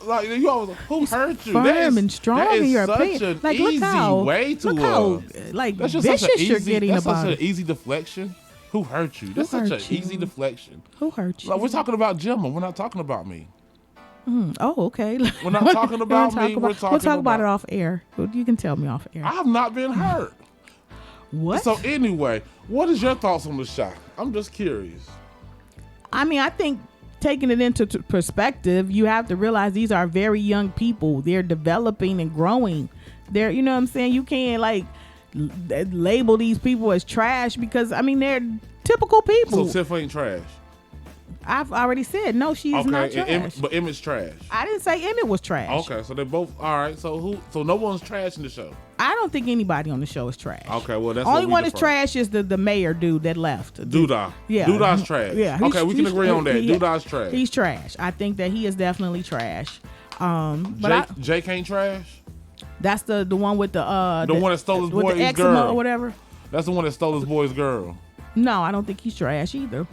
like you always who hurt you? Firm and strong in your opinion. Like look how like vicious you're getting about it. That's such an easy deflection. Who hurt you? That's such an easy deflection. Who hurt you? Like, we're talking about Gemma. We're not talking about me. Oh, okay. We're not talking about me. We'll talk about it off air. You can tell me off air. I have not been hurt. What? So anyway, what is your thoughts on the shot? I'm just curious. I mean, I think taking it into perspective, you have to realize these are very young people. They're developing and growing. They're, you know what I'm saying? You can't like label these people as trash because I mean they're typical people. So Tiff ain't trash. I've already said no. She is not trash. But Emmett's trash. I didn't say Emmett was trash. Okay, so they both all right. So no one's trash in the show. I don't think anybody on the show is trash. Okay, well that's only one is trash is the mayor dude that left. Doodah. Yeah, Doodah's trash. Yeah. Okay, we can agree on that. Doodah's trash. He's trash. I think that he is definitely trash. But Jake ain't trash. That's the one with the one that stole his boy's girl or whatever. That's the one that stole his boy's girl. No, I don't think he's trash either.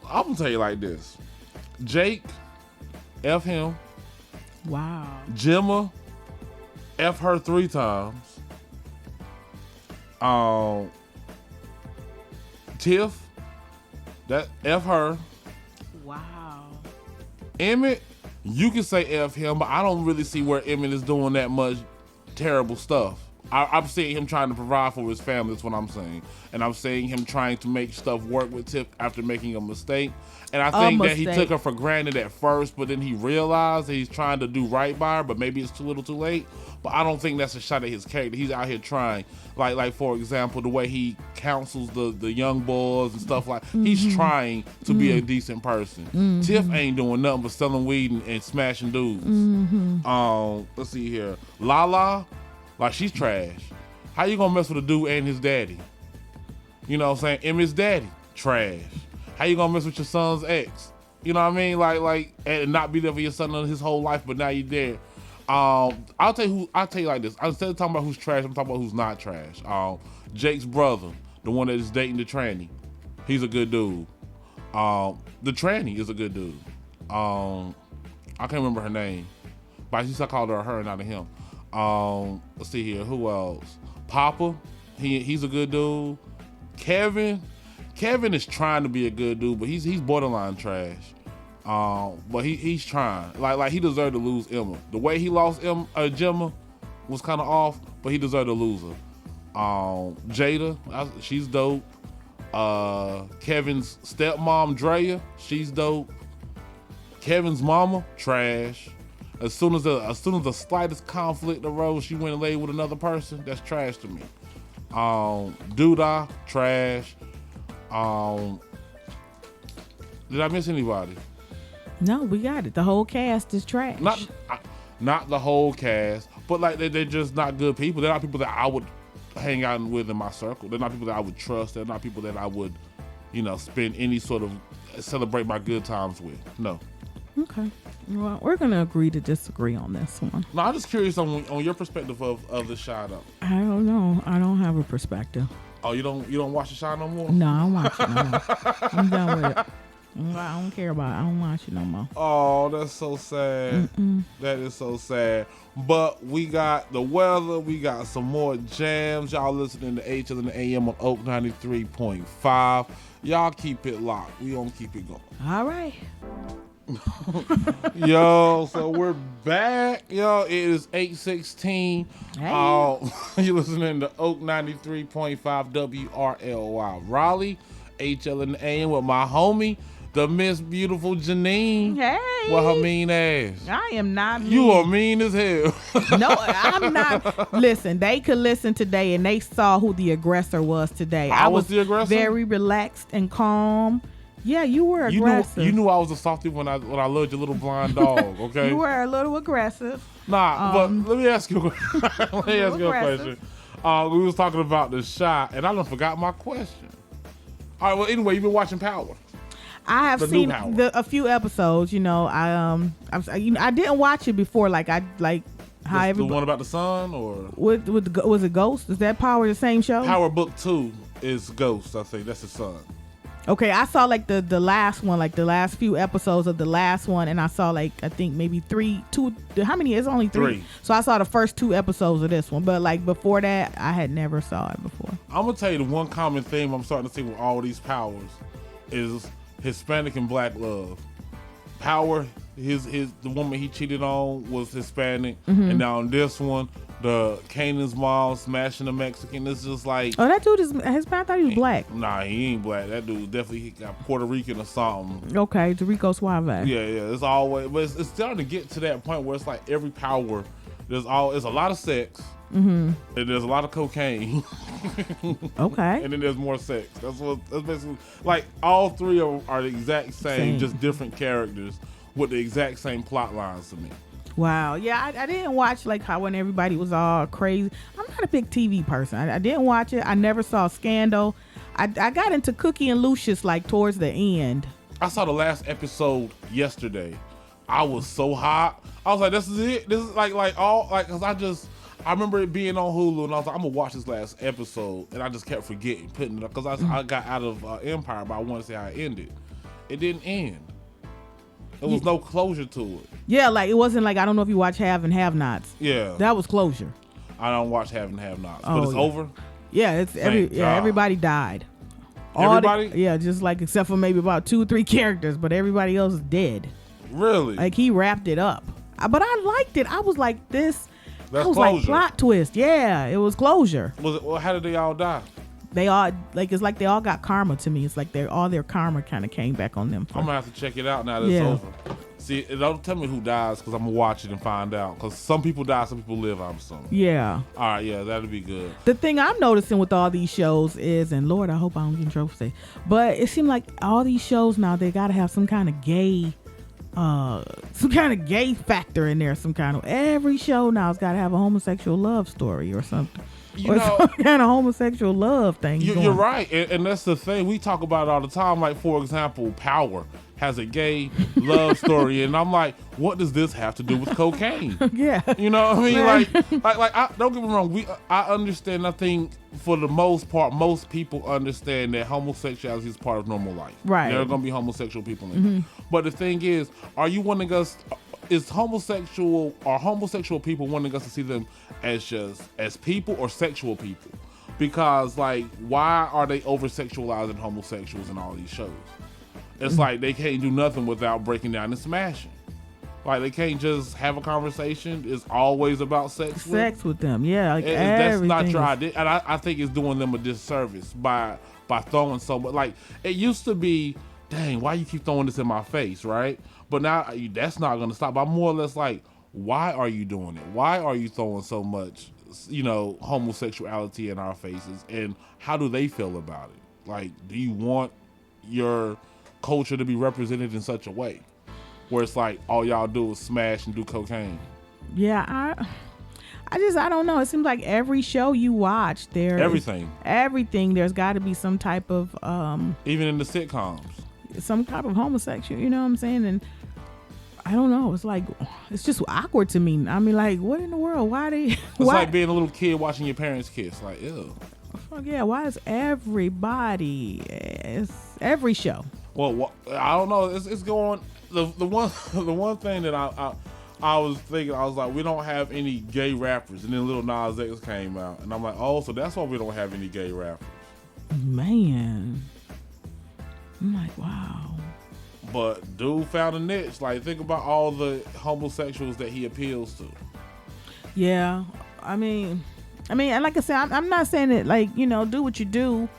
I'm gonna tell you like this: Jake, F him. Wow. Gemma, F her 3 times. Tiff, that F her. Wow. Emmett, you can say F him, but I don't really see where Emmett is doing that much terrible stuff. I'm seeing him trying to provide for his family. That's what I'm saying. And I'm seeing him trying to make stuff work with Tiff after making a mistake. And I think that he took her for granted at first, but then he realized that he's trying to do right by her, but maybe it's too little too late. But I don't think that's a shot at his character. He's out here trying. Like for example, the way he counsels the young boys and stuff like he's trying to be a decent person. Tiff ain't doing nothing but selling weed and smashing dudes. Let's see here. Lala, like she's trash. How you gonna mess with a dude and his daddy? You know what I'm saying? Emmett's daddy, trash. How you gonna mess with your son's ex? You know what I mean? Like, and not be there for your son his whole life, but now you're there. I'll tell you like this. Instead of talking about who's trash, I'm talking about who's not trash. Jake's brother, the one that is dating the tranny, he's a good dude. The tranny is a good dude. I can't remember her name, but I used to call her, not a him. Let's see here. Who else? Papa, he's a good dude. Kevin is trying to be a good dude, but he's borderline trash. But he's trying. Like he deserved to lose Emma. The way he lost Gemma was kind of off, but he deserved to lose her. Jada, she's dope. Kevin's stepmom Drea, she's dope. Kevin's mama, trash. As soon as the slightest conflict arose, she went and laid with another person. That's trash to me. Doodah, trash. Did I miss anybody? No, we got it. The whole cast is trash. Not the whole cast, but like they're just not good people. They're not people that I would hang out with in my circle. They're not people that I would trust. They're not people that I would, spend any sort of celebrate my good times with. No. Okay. Well, we're gonna agree to disagree on this one. No, I'm just curious on your perspective of the Chi though. I don't know. I don't have a perspective. Oh, you don't watch the Chi no more? No, I don't watch it no more. I'm done with it. I don't care about it. I don't watch it no more. Oh, that's so sad. That is so sad. But we got the weather. We got some more jams. Y'all listening to HL and the AM on Oak 93.5. Y'all keep it locked. We gonna keep it going. All right. Yo, so we're back. Yo, it is 8:16. Hey. You listening to Oak 93.5 WRLY Raleigh, HL and the AM with my homie, the Miss Beautiful Janeen. Hey. What her mean ass? I am not mean. You are mean as hell. No, I'm not. Listen, they could listen today and they saw who the aggressor was today. I was the aggressor? Very relaxed and calm. Yeah, you were aggressive. You knew I was a softie when I loved your little blind dog, okay? You were a little aggressive. Nah, but let me ask you a question. We was talking about the Chi, and I done forgot my question. All right, well, anyway, you've been watching Power. I have seen a few episodes. I didn't watch it before. How the one about the sun, or was it Ghost? Is that Power the same show? Power Book 2 is Ghost. I think that's his son. Okay, I saw the last one, the last few episodes of the last one, and I saw I think maybe two. How many? It's only three. So I saw the first 2 episodes of this one, but before that, I had never saw it before. I'm gonna tell you the one common theme I'm starting to see with all these Powers is Hispanic and black love. Power, the woman he cheated on was Hispanic, and now in this one, the Kanan's mom smashing the Mexican. It's just like, oh, that dude is Hispanic. I thought he was black. Nah, he ain't black. That dude definitely got Puerto Rican or something. Okay, Rico Suave. Yeah. It's always, but it's starting to get to that point where it's like every Power, it's a lot of sex. And there's a lot of cocaine. Okay. And then there's more sex. That's basically like all three are the exact same, just different characters with the exact same plot lines to me. Wow. Yeah, I didn't watch like how when everybody was all crazy. I'm not a big TV person. I didn't watch it. I never saw Scandal. I got into Cookie and Lucius like towards the end. I saw the last episode yesterday. I was so hot. I was like, this is it. This is like all like, cause I remember it being on Hulu, and I was like, I'm gonna watch this last episode, and I just kept forgetting putting it up because I got out of Empire, but I wanted to see how it ended. It didn't end. There was no closure to it. Yeah, like it wasn't like, I don't know if you watch Have and Have Nots. Yeah, that was closure. I don't watch Have and Have Nots, but it's over. Yeah, it's everybody died. Everybody? Just like except for maybe about 2 or 3 characters, but everybody else is dead. Really? Like he wrapped it up. But I liked it. I was like, this. That's I was closure. like, plot twist. Yeah, it was closure. Was it? Well, how did they all die? They all it's like they all got karma to me. It's like all their karma kind of came back on them. I'm gonna have to check it out now that it's over. See, don't tell me who dies because I'm gonna watch it and find out. Because some people die, some people live. I'm assuming. Yeah. All right. Yeah, that'll be good. The thing I'm noticing with all these shows is, and Lord, I hope I don't get in trouble for saying, but it seems like all these shows now they gotta have some kind of gay factor in there. Every show now has got to have a homosexual love story or something. Some kind of homosexual love thing. You're right, and that's the thing. We talk about it all the time. Like, for example, Power has a gay love story, and I'm like, what does this have to do with cocaine? Yeah, you know what I mean? Like, don't get me wrong. I understand. I think for the most part, most people understand that homosexuality is part of normal life. Right. There are going to be homosexual people in it. But the thing is, are you wanting us? Are homosexual people wanting us to see them as people or sexual people? Because like, why are they over sexualizing homosexuals in all these shows? It's like they can't do nothing without breaking down and smashing. Like they can't just have a conversation. It's always about sex with them. Yeah, like that's not your idea, and I think it's doing them a disservice by throwing so much. Like it used to be, dang, why you keep throwing this in my face, right? But now that's not going to stop. I'm more or less like, why are you doing it? Why are you throwing so much, homosexuality in our faces? And how do they feel about it? Like, do you want your culture to be represented in such a way where it's like all y'all do is smash and do cocaine? Yeah, I don't know. It seems like every show you watch, everything. There's got to be some type of even in the sitcoms, some type of homosexual. You know what I'm saying? And I don't know. It's like it's just awkward to me. I mean, like, what in the world? Why they? It's like being a little kid watching your parents kiss. Like, ew. Fuck yeah! Why is everybody? It's every show. Well, I don't know. It's going. The one thing that I was thinking, I was like, we don't have any gay rappers, and then Lil Nas X came out, and I'm like, oh, so that's why we don't have any gay rappers. Man, I'm like, wow. But dude found a niche. Like, think about all the homosexuals that he appeals to. Yeah, I mean, and like I said, I'm not saying that, like, do what you do.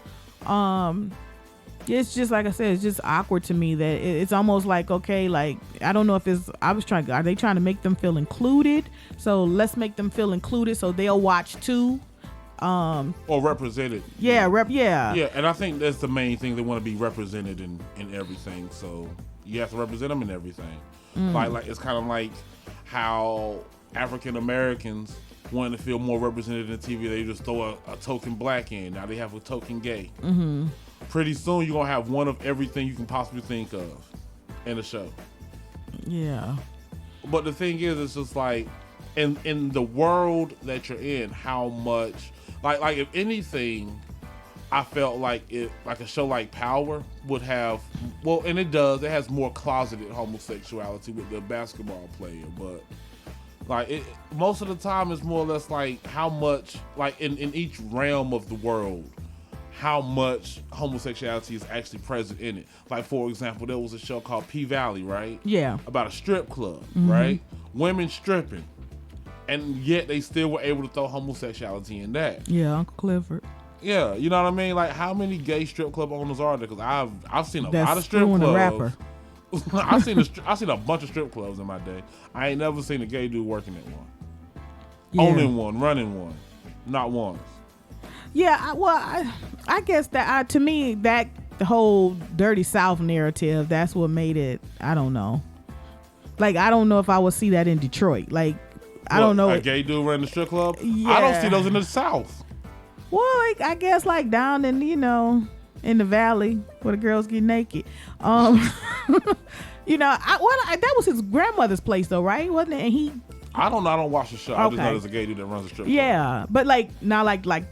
It's just like I said, it's just awkward to me that it's almost like, okay, like, I don't know if are they trying to make them feel included? So let's make them feel included so they'll watch too. Or represented. Yeah, Yeah, and I think that's the main thing. They want to be represented in everything. So you have to represent them in everything. Like it's kind of like how African Americans wanted to feel more represented in TV. They just throw a token black in. Now they have a token gay. Mm-hmm. Pretty soon you're going to have one of everything you can possibly think of in a show. Yeah. But the thing is, it's just like, in the world that you're in, how much, like if anything, I felt like a show like Power would have, well, and it has more closeted homosexuality with the basketball player, but like most of the time it's more or less like how much, like in each realm of the world, how much homosexuality is actually present in it. Like, for example, there was a show called P-Valley, right? Yeah. About a strip club, right? Women stripping. And yet they still were able to throw homosexuality in that. Yeah, Uncle Clifford. Yeah, you know what I mean? Like, how many gay strip club owners are there? Because I've seen a lot of strip clubs. A rapper. I've seen a bunch of strip clubs in my day. I ain't never seen a gay dude working at one. owning one, running one, not once. Yeah, I guess that to me that the whole Dirty South narrative, that's what made it. I don't know. Like, I don't know if I would see that in Detroit. Like, I don't know. A gay dude running the strip club? Yeah. I don't see those in the South. Well, like, I guess like down in, in the valley where the girls get naked. That was his grandmother's place though, right? Wasn't it? And he. I don't know. I don't watch the show. I just know there's a gay dude that runs a strip club. Yeah, but like not like but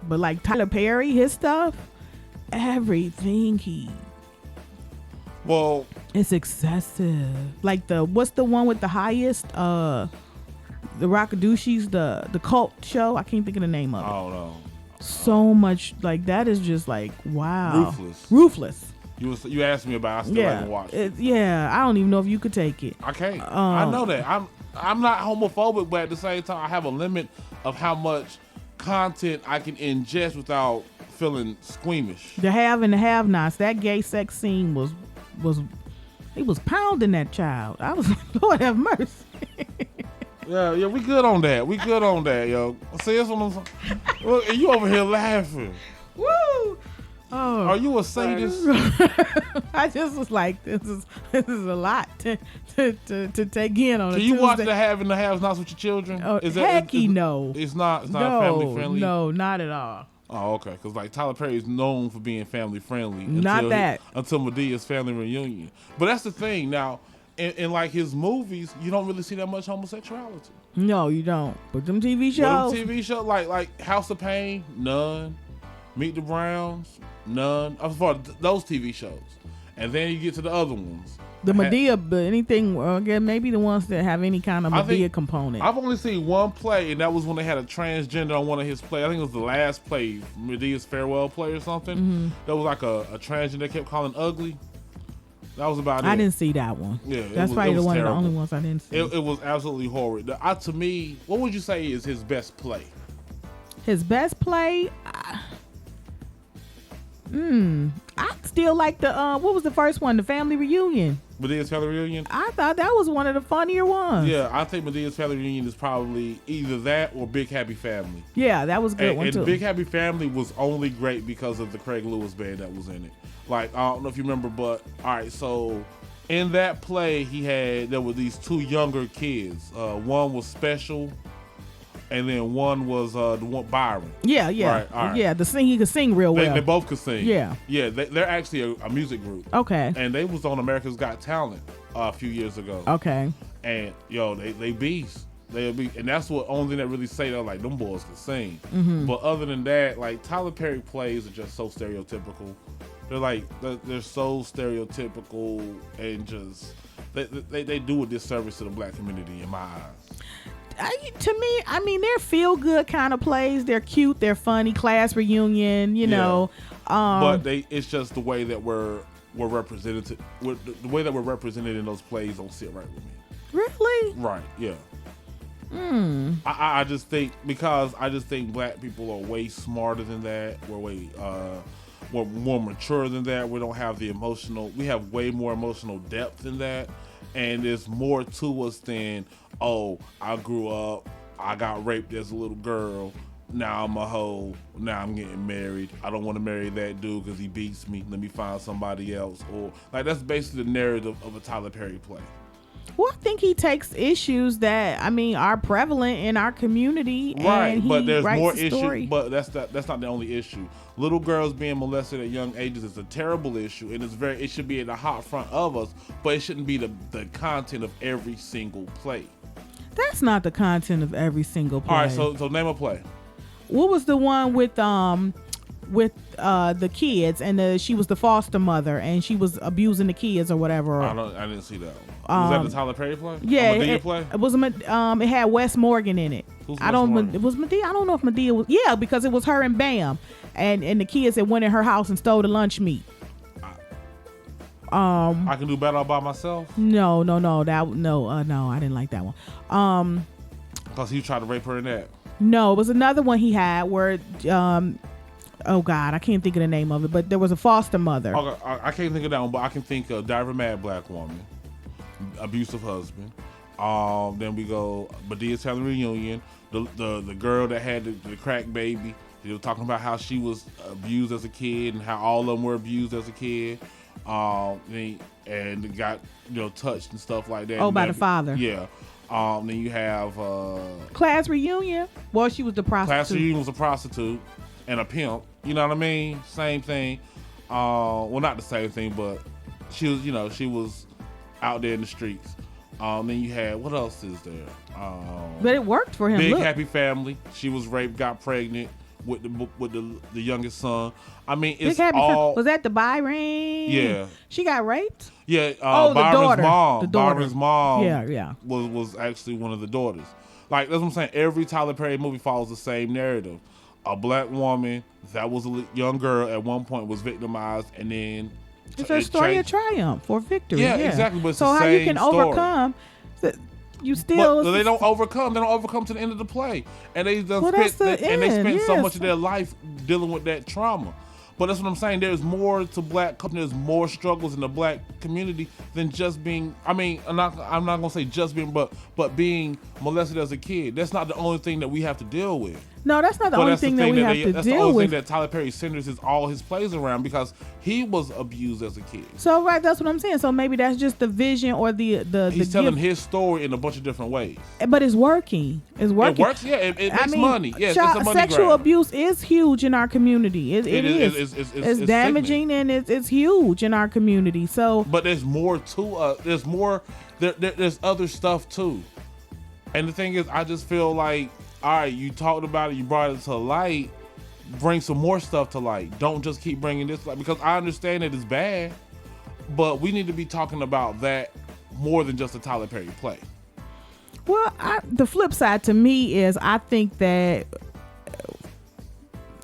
like Tyler Perry, his stuff, everything it's excessive. Like what's the one with the highest the Rockadoochies, the cult show? I can't think of the name of it. I don't know. So much like that is just like wow. Ruthless. You asked me about it. I still haven't watched it. I don't even know if you could take it. I can't. I know that. I'm not homophobic, but at the same time I have a limit of how much content I can ingest without feeling squeamish. The have and the have-nots. That gay sex scene was he was pounding that child. I was like, Lord have mercy. Yeah, we good on that. Yo. See, that's what I'm saying. Look, and you over here laughing. Woo! Oh, are you a sadist? I just was like, this is a lot to take in on. Can you watch the have and the have-nots with your children? No. It's not family friendly. No, not at all. Oh, okay. Because like Tyler Perry is known for being family friendly. Until Medea's family reunion. But that's the thing. Now, in like his movies, you don't really see that much homosexuality. No, you don't. But them TV shows, like House of Pain, none. Meet the Browns, none. As far as those TV shows, and then you get to the other ones. The Madea, but anything, again, maybe the ones that have any kind of Madea component. I've only seen one play, and that was when they had a transgender on one of his plays. I think it was the last play, Medea's farewell play or something. Mm-hmm. That was like a transgender they kept calling ugly. That was about it. I didn't see that one. Yeah, that's probably one of the only ones I didn't see. It was absolutely horrid. To me, what would you say is his best play? His best play? I still like the what was the first one? The Family Reunion. Medea's Family Reunion? I thought that was one of the funnier ones. Yeah, I think Medea's Family Reunion is probably either that or Big Happy Family. Yeah, that was a good one too. And Big Happy Family was only great because of the Craig Lewis band that was in it. Like, I don't know if you remember, but all right, so in that play there were these two younger kids. One was Special, and then one was the one Byron. Yeah. Right. Yeah, he could sing real well. They both could sing. Yeah. Yeah, they're actually a music group. Okay. And they was on America's Got Talent a few years ago. Okay. And they beasts. And that's what only thing that really say that like them boys can sing. Mm-hmm. But other than that, like Tyler Perry plays are just so stereotypical. They're so stereotypical and just they do a disservice to the black community in my eyes. To me, I mean, they're feel good kind of plays. They're cute. They're funny. Class reunion, you know. But it's just the way that we're represented. The way that we're represented in those plays don't sit right with me. Really? Right. Yeah. I just think black people are way smarter than that. We're more mature than that. We don't have we have way more emotional depth than that. And there's more to us than, oh, I grew up, I got raped as a little girl, now I'm a hoe, now I'm getting married. I don't want to marry that dude because he beats me. Let me find somebody else. Or like that's basically the narrative of a Tyler Perry play. Well, I think he takes issues that are prevalent in our community, right? And but there's more issues. But that's not the only issue. Little girls being molested at young ages is a terrible issue, and it should be at the hot front of us. But it shouldn't be the content of every single play. That's not the content of every single play. All right, so name a play. What was the one with the kids and she was the foster mother and she was abusing the kids or whatever? I didn't see that one. Was that the Tyler Perry play? Yeah, it was. It had Wes Morgan in it. Who's Wes Morgan? It was Madea. I don't know if Madea was. Yeah, because it was her and Bam, and the kids that went in her house and stole the lunch meat. I Can Do Better All By Myself. No, I didn't like that one. Because he tried to rape her in that. No, it was another one he had where oh God, I can't think of the name of it, but there was a foster mother. I can't think of that one, but I can think of Diver Mad Black Woman, Abusive Husband. Then we go Medea's Family Reunion. The girl that had the crack baby. They were talking about how she was abused as a kid and how all of them were abused as a kid. And got touched and stuff like that. Oh, by the father. Yeah. Then you have Class Reunion. Well, she was the prostitute. Class Reunion was a prostitute and a pimp. You know what I mean? Same thing. Well, not the same thing, but she was she was out there in the streets. Then you had, what else is there? But it worked for him. Big Happy Family. She was raped, got pregnant with the youngest son. I mean, it's all. Was that the Byron? Yeah. She got raped? Yeah. The daughter. Mom. The daughter. Byron's mom. Yeah. Was actually one of the daughters. Like, that's what I'm saying. Every Tyler Perry movie follows the same narrative. A black woman that was a young girl at one point was victimized, and then it's a story of triumph or victory. Yeah, exactly. But it's so the how same you can story. overcome? You still. But they don't overcome. They don't overcome to the end of the play, and they spend so much of their life dealing with that trauma. But that's what I'm saying. There's more to black. There's more struggles in the black community than just being. I mean, I'm not gonna say just being, but being molested as a kid. That's not the only thing that we have to deal with. No, that's not the only thing that we have to deal with. That's the only thing that Tyler Perry centers all his plays around, because he was abused as a kid. So that's what I'm saying. So maybe that's just the vision or the he's telling his story in a bunch of different ways. But it's working. It's working. It works. Yeah, it makes money. Yeah, it's a money sexual grab. Abuse is huge in our community. It is. It's damaging sickening. and it's huge in our community. So, but there's more to there's more. There's other stuff too. And the thing is, I just feel like, all right, you talked about it, you brought it to light, bring some more stuff to light. Don't just keep bringing this light, because I understand that it's bad, but we need to be talking about that more than just a Tyler Perry play. Well, the flip side to me is I think that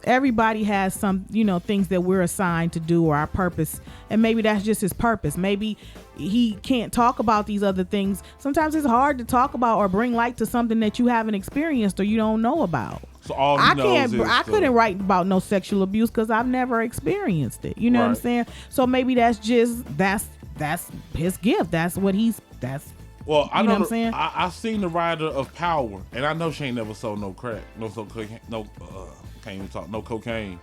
everybody has some, things that we're assigned to do or our purpose, and maybe that's just his purpose. Maybe he can't talk about these other things. Sometimes it's hard to talk about or bring light to something that you haven't experienced or you don't know about. So all he knows is I couldn't write about no sexual abuse because I've never experienced it. You know what I'm saying? So maybe that's his gift. That's what Well, I know what I'm saying? I've seen the writer of Power, and I know she ain't never sold no crack, no can't even talk, no cocaine.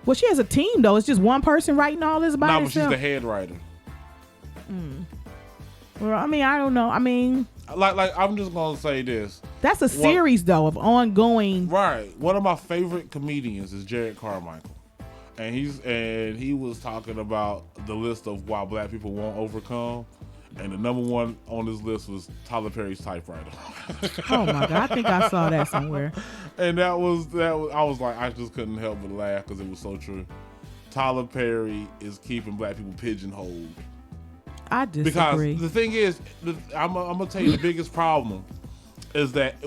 Well, she has a team though. It's just one person writing all this by herself. But she's the head writer. Well, I mean, I don't know. I mean, like I'm just gonna say this. That's a series though of ongoing. Right. One of my favorite comedians is Jared Carmichael, and he was talking about the list of why black people won't overcome. And the number one on this list was Tyler Perry's typewriter. Oh my God, I think I saw that somewhere. And that was I was like, I just couldn't help but laugh because it was so true. Tyler Perry is keeping black people pigeonholed. I disagree. Because the thing is, I'm gonna tell you the biggest problem is that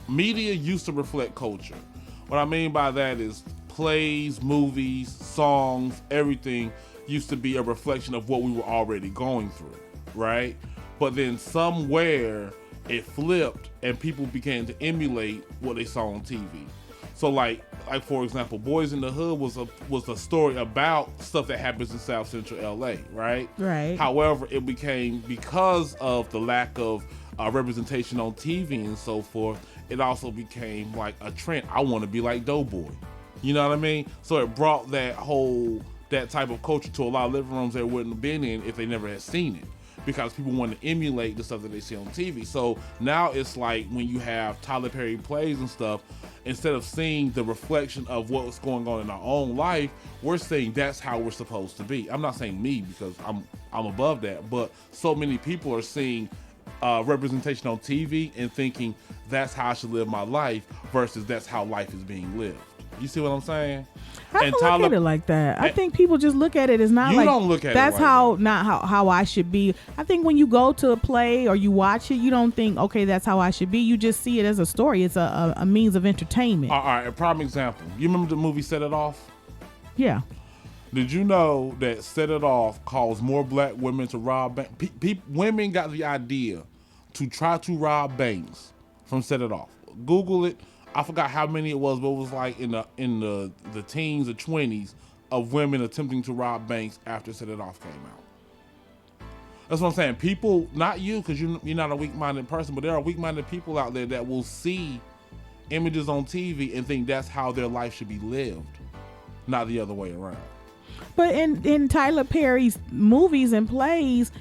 media used to reflect culture. What I mean by that is plays, movies, songs, everything used to be a reflection of what we were already going through, right? But then somewhere it flipped and people began to emulate what they saw on TV. So like for example, Boys in the Hood was a story about stuff that happens in South Central LA, right? Right. However, it became, because of the lack of representation on TV and so forth, it also became like a trend. I want to be like Doughboy. You know what I mean? So it brought that type of culture to a lot of living rooms they wouldn't have been in if they never had seen it, because people want to emulate the stuff that they see on TV. So now it's like when you have Tyler Perry plays and stuff, instead of seeing the reflection of what's going on in our own life, we're saying that's how we're supposed to be. I'm not saying me, because I'm above that, but so many people are seeing representation on TV and thinking that's how I should live my life versus that's how life is being lived. You see what I'm saying? I don't look at it like that. I think people just look at it as not you don't look at that's it like how that. Not how I should be. I think when you go to a play or you watch it, you don't think, okay, that's how I should be. You just see it as a story. It's a means of entertainment. All right, a prime example. You remember the movie Set It Off? Yeah. Did you know that Set It Off caused more black women to rob banks? Women got the idea to try to rob banks from Set It Off. Google it. I forgot how many it was, but it was like in the teens or 20s of women attempting to rob banks after Set It Off came out. That's what I'm saying. People, not you, because you're not a weak-minded person, but there are weak-minded people out there that will see images on TV and think that's how their life should be lived, not the other way around. But in Tyler Perry's movies and plays,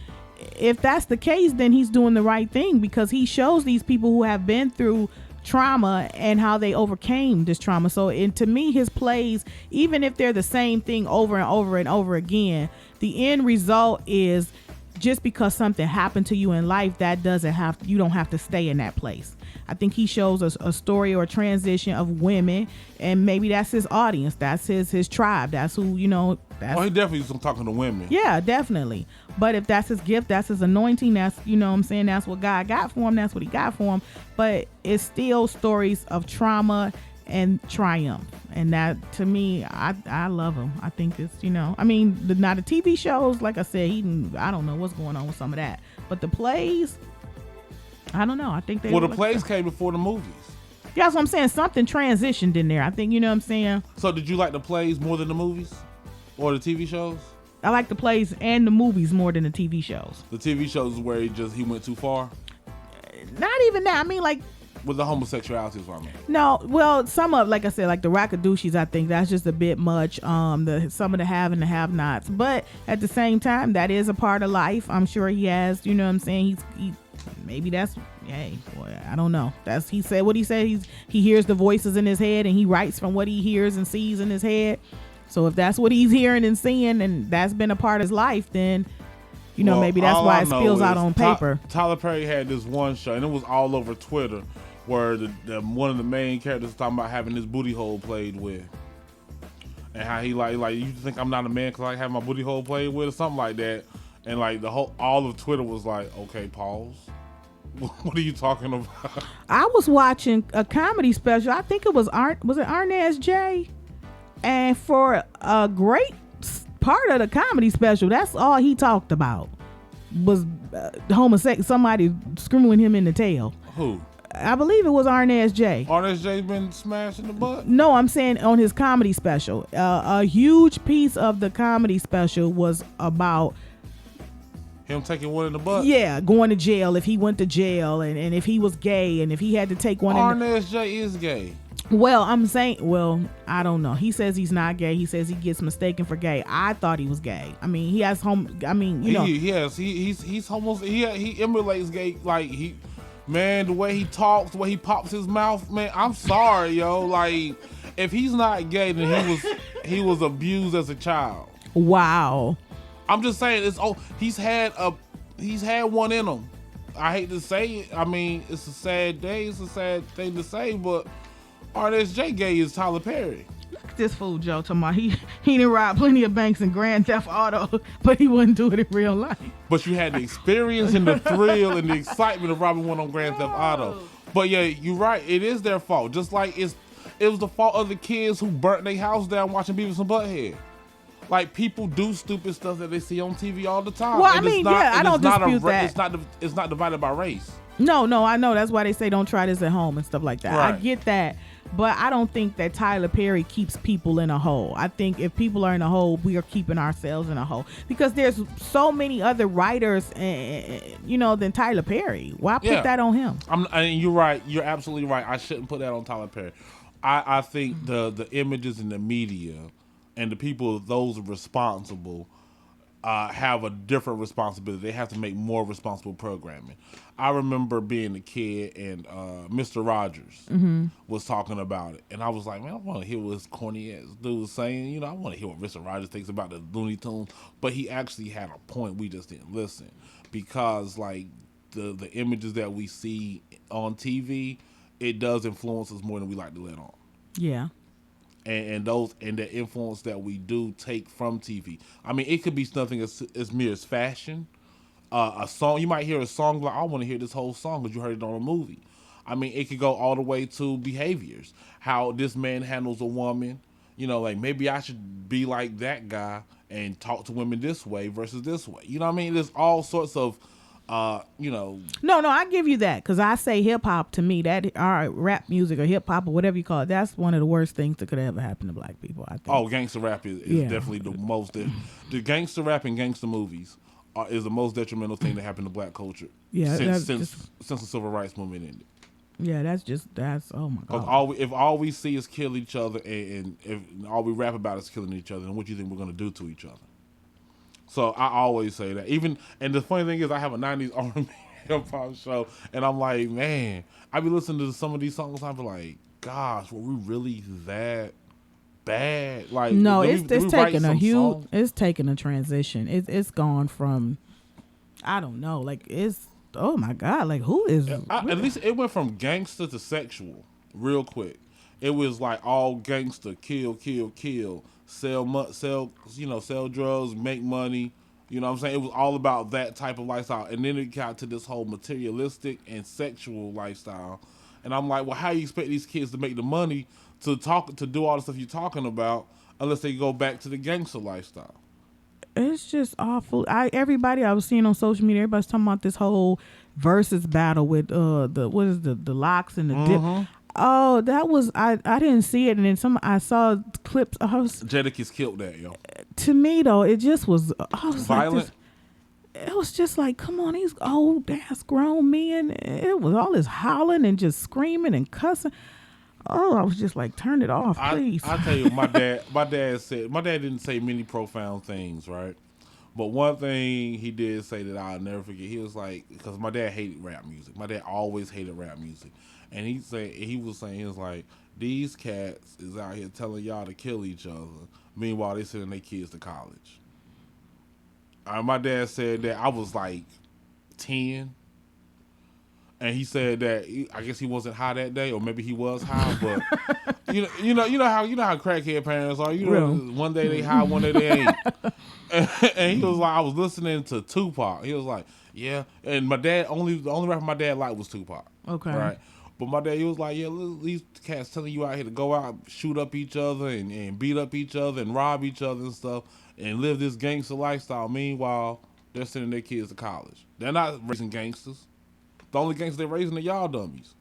if that's the case, then he's doing the right thing, because he shows these people who have been through trauma and how they overcame this trauma. So, and to me, his plays, even if they're the same thing over and over and over again, the end result is, just because something happened to you in life, you don't have to stay in that place. I think he shows us a story or a transition of women, and maybe that's his audience, that's his tribe, that's who, he definitely is talking to women. Yeah, definitely. But if that's his gift, that's his anointing, that's, what I'm saying, that's what God got for him, that's what he got for him. But it's still stories of trauma and triumph, and that, to me, I love him. I think it's, now the TV shows, like I said, I don't know what's going on with some of that, but the plays, I don't know. I think the plays came before the movies. Yeah, that's what I'm saying. Something transitioned in there, I think. You know what I'm saying? So did you like the plays more than the movies or the TV shows? I like the plays and the movies more than the TV shows. The TV shows is where he went too far? Not even that. I mean, like, with the homosexuality is what I mean. No, well, some of, like I said, like the Rockadoochies, I think that's just a bit much. Some of the have and the have-nots, but at the same time, that is a part of life. I'm sure he has. You know what I'm saying? Maybe that's, hey, boy, I don't know. He said what he said. He hears the voices in his head, and he writes from what he hears and sees in his head. So if that's what he's hearing and seeing, and that's been a part of his life, then maybe that's why it spills out on paper. Tyler Perry had this one show, and it was all over Twitter, where one of the main characters was talking about having his booty hole played with, and how he like you think I'm not a man because I have my booty hole played with or something like that, and like all of Twitter was like, okay, pause. What are you talking about? I was watching a comedy special. I think it was Arnaz J, and for a great part of the comedy special, that's all he talked about was homosexual, somebody screwing him in the tail. Who? I believe it was Arnaz J. Arnaz J's been smashed in the butt? No, I'm saying on his comedy special. A huge piece of the comedy special was about him taking one in the butt? Yeah, going to jail, if he went to jail, and if he was gay, and if he had to take one. Arnaz J is gay. Well, I don't know. He says he's not gay. He says he gets mistaken for gay. I thought he was gay. I mean, he has he's almost, he emulates gay, like the way he talks, the way he pops his mouth, man, I'm sorry, yo. Like, if he's not gay, then he was abused as a child. Wow. I'm just saying, he's had one in him. I hate to say it. I mean, it's a sad day. It's a sad thing to say, but Arnaz J gay is Tyler Perry. Look at this fool Joe talking about he done robbed plenty of banks in Grand Theft Auto, but he wouldn't do it in real life. But you had the experience and the thrill and the excitement of robbing one on Grand Theft Auto. But yeah, you're right. It is their fault. Just like it was the fault of the kids who burnt their house down watching Beavis and Butthead. Like, people do stupid stuff that they see on TV all the time. Well, I mean, I don't dispute that. It's not divided by race. No, I know. That's why they say don't try this at home and stuff like that. Right. I get that. But I don't think that Tyler Perry keeps people in a hole. I think if people are in a hole, we are keeping ourselves in a hole. Because there's so many other writers, than Tyler Perry. Why put that on him? You're right. You're absolutely right. I shouldn't put that on Tyler Perry. I think the images in the media and the people, those responsible, have a different responsibility. They have to make more responsible programming. I remember being a kid and Mr. Rogers was talking about it. And I was like, man, I want to hear what this corny ass dude was saying. I want to hear what Mr. Rogers thinks about the Looney Tunes. But he actually had a point. We just didn't listen. Because, like, the images that we see on TV, it does influence us more than we like to let on. Yeah. And the influence that we do take from TV. I mean, it could be something as mere as fashion. A song, you might hear a song like, I want to hear this whole song because you heard it on a movie. I mean, it could go all the way to behaviors. How this man handles a woman. Like, maybe I should be like that guy and talk to women this way versus this way. You know what I mean? There's all sorts of No, I give you that, because I say hip hop to me, that rap music or hip hop or whatever you call it, that's one of the worst things that could ever happen to black people, I think. Oh, gangster rap is definitely the most. The gangster rap and gangster movies is the most detrimental thing that happened to black culture since the civil rights movement ended. Yeah, that's oh my God. If all we see is kill each other, and if all we rap about is killing each other, then what do you think we're gonna do to each other? So I always say that. And the funny thing is, I have a '90s R&B hip hop show, and I'm like, man, I be listening to some of these songs. I be like, gosh, were we really that bad? Like, no, it's taking a huge. Songs? It's taking a transition. It's gone from, I don't know, like it's. Oh my God! Like who is? At least it went from gangster to sexual real quick. It was like all gangster, kill, sell drugs, make money. You know what I'm saying? It was all about that type of lifestyle, and then it got to this whole materialistic and sexual lifestyle. And I'm like, well, how you expect these kids to make the money to do all the stuff you're talking about unless they go back to the gangster lifestyle? It's just awful. Everybody I was seeing on social media, everybody's talking about this whole versus battle with the locks and the dip. Oh, that was I didn't see it, and then I saw clips. Jadakiss killed that, yo. To me though, it just was violent. It was just like, come on, these old ass grown men. It was all this howling and just screaming and cussing. Oh, I was just like, turn it off, please. I tell you, my dad didn't say many profound things, right? But one thing he did say that I'll never forget, he was like, because my dad hated rap music. My dad always hated rap music. And he was saying, like, these cats is out here telling y'all to kill each other. Meanwhile, they sending their kids to college. My dad said that I was like 10. And he said that I guess he wasn't high that day, or maybe he was high, but you know how crackhead parents are. One day they high, one day they ain't. And he was like, I was listening to Tupac. He was like, yeah. And the only rapper my dad liked was Tupac. Okay. Right. But my dad, he was like, yeah, these cats telling you out here to go out, shoot up each other, and beat up each other, and rob each other and stuff, and live this gangster lifestyle. Meanwhile, they're sending their kids to college. They're not raising gangsters. The only gangsters they're raising are y'all dummies.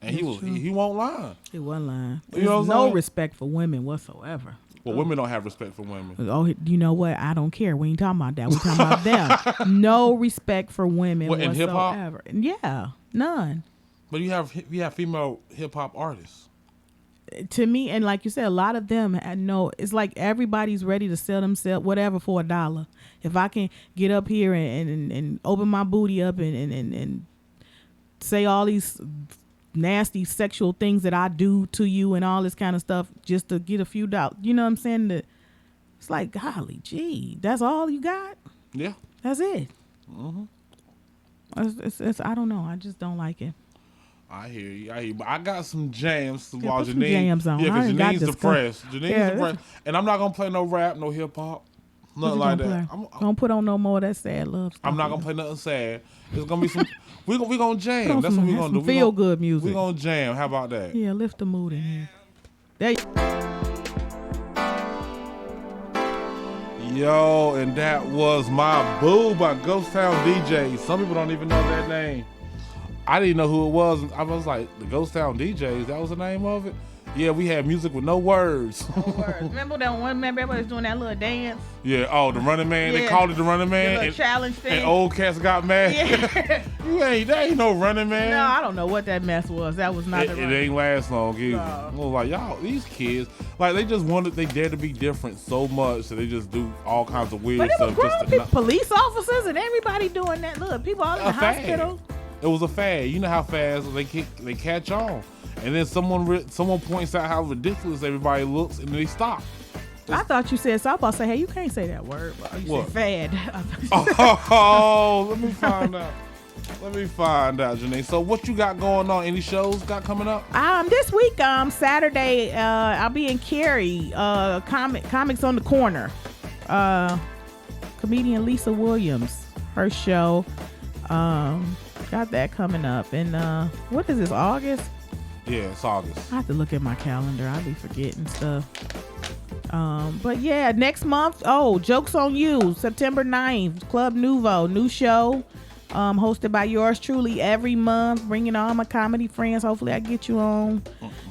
And he won't lie. He wasn't lying. There's no respect for women whatsoever. Well, women don't have respect for women. Oh, you know what? I don't care. We ain't talking about that. We talking about them. No respect for women whatsoever. In hip-hop? Yeah, none. But you have female hip-hop artists. To me, and like you said, a lot of them it's like everybody's ready to sell themselves whatever for $1. If I can get up here and open my booty up and say all these nasty sexual things that I do to you and all this kind of stuff just to get a few dollars, you know what I'm saying? It's like, golly gee, that's all you got? Yeah. That's it. Mm-hmm. It's I don't know. I just don't like it. I hear you. But I got some jams while Janeen. Jams on. Yeah, because Janeen's depressed. Depressed. And I'm not going to play no rap, no hip-hop. Nothing like that. Don't put on no more of that sad love stuff. I'm not going to play nothing sad. There's going to be some... We're going to jam. That's what we're going to do. Feel good music. We're going to jam. How about that? Yeah, lift the mood in here. There you Yo, and that was My Boo by Ghost Town DJ. Some people don't even know that name. I didn't know who it was. I was like, the Ghost Town DJs, that was the name of it? Yeah, we had music with no words. No words. Remember that one? Remember everybody was doing that little dance? Yeah. Oh, the Running Man. Yeah. They called it the Running Man. The little challenge thing. And old cats got mad. Yeah. That ain't no Running Man. No, I don't know what that mess was. That was not the Running Man. It ain't last long either. I was like, y'all, these kids, like they dare to be different so much that they just do all kinds of weird stuff. But it was police officers and everybody doing that. Look, people all in the hospital. It was a fad. You know how fast they catch on. And then someone points out how ridiculous everybody looks, and they stop. I thought you said, so I was about to say, hey, you can't say that word. You said fad. Oh, let me find out. Janeen. So what you got going on? Any shows got coming up? This week, Saturday, I'll be in Cary, Comics on the Corner. Comedian Lisa Williams, her show. Got that coming up. And what is this, August? Yeah, it's August. I have to look at my calendar. I'll be forgetting stuff. But yeah, next month, Jokes on You, September 9th, Club Nouveau, new show, hosted by yours truly every month, bringing all my comedy friends. Hopefully I get you on.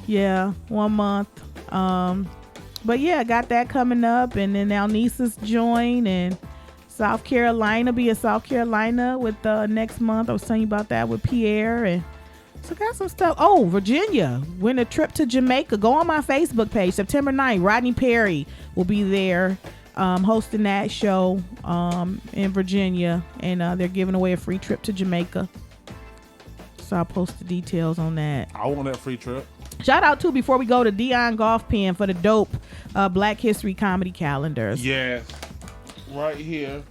Yeah, 1 month. But yeah, got that coming up, and then Alnisa's joined, and South Carolina, be in South Carolina with next month. I was telling you about that with Pierre, and so got some stuff. Oh, Virginia, win a trip to Jamaica. Go on my Facebook page. September 9th, Rodney Perry will be there hosting that show in Virginia, and they're giving away a free trip to Jamaica. So I'll post the details on that. I want that free trip. Shout out to, before we go, to Dion Golf Pen for the dope Black History comedy calendars. Yes. Right here.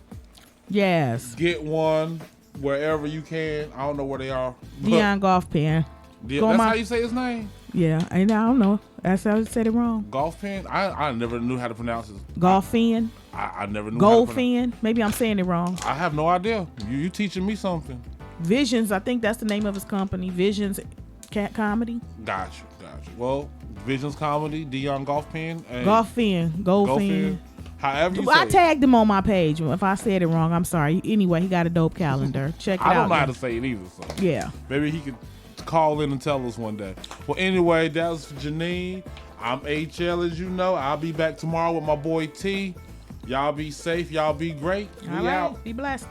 Yes. Get one wherever you can. I don't know where they are. Dion Golf Pen. That's how you say his name? Yeah, and I don't know. That's how I said it wrong. Golf Pen? I never knew how to pronounce it. Golf Fen? I never knew Gold how to pronounce Fen? Maybe I'm saying it wrong. I have no idea. You teaching me something. Visions, I think that's the name of his company. Visions Cat Comedy. Gotcha. Well, Visions Comedy, Dion Golf Pen. Golf Fen. Gold Fen. However you say I tagged him on my page. If I said it wrong, I'm sorry. Anyway, he got a dope calendar. Check it out. I don't know how to say it either. So yeah. Maybe he could call in and tell us one day. Well, anyway, that was Janeen. I'm HL, as you know. I'll be back tomorrow with my boy T. Y'all be safe. Y'all be great. All right. Be blessed.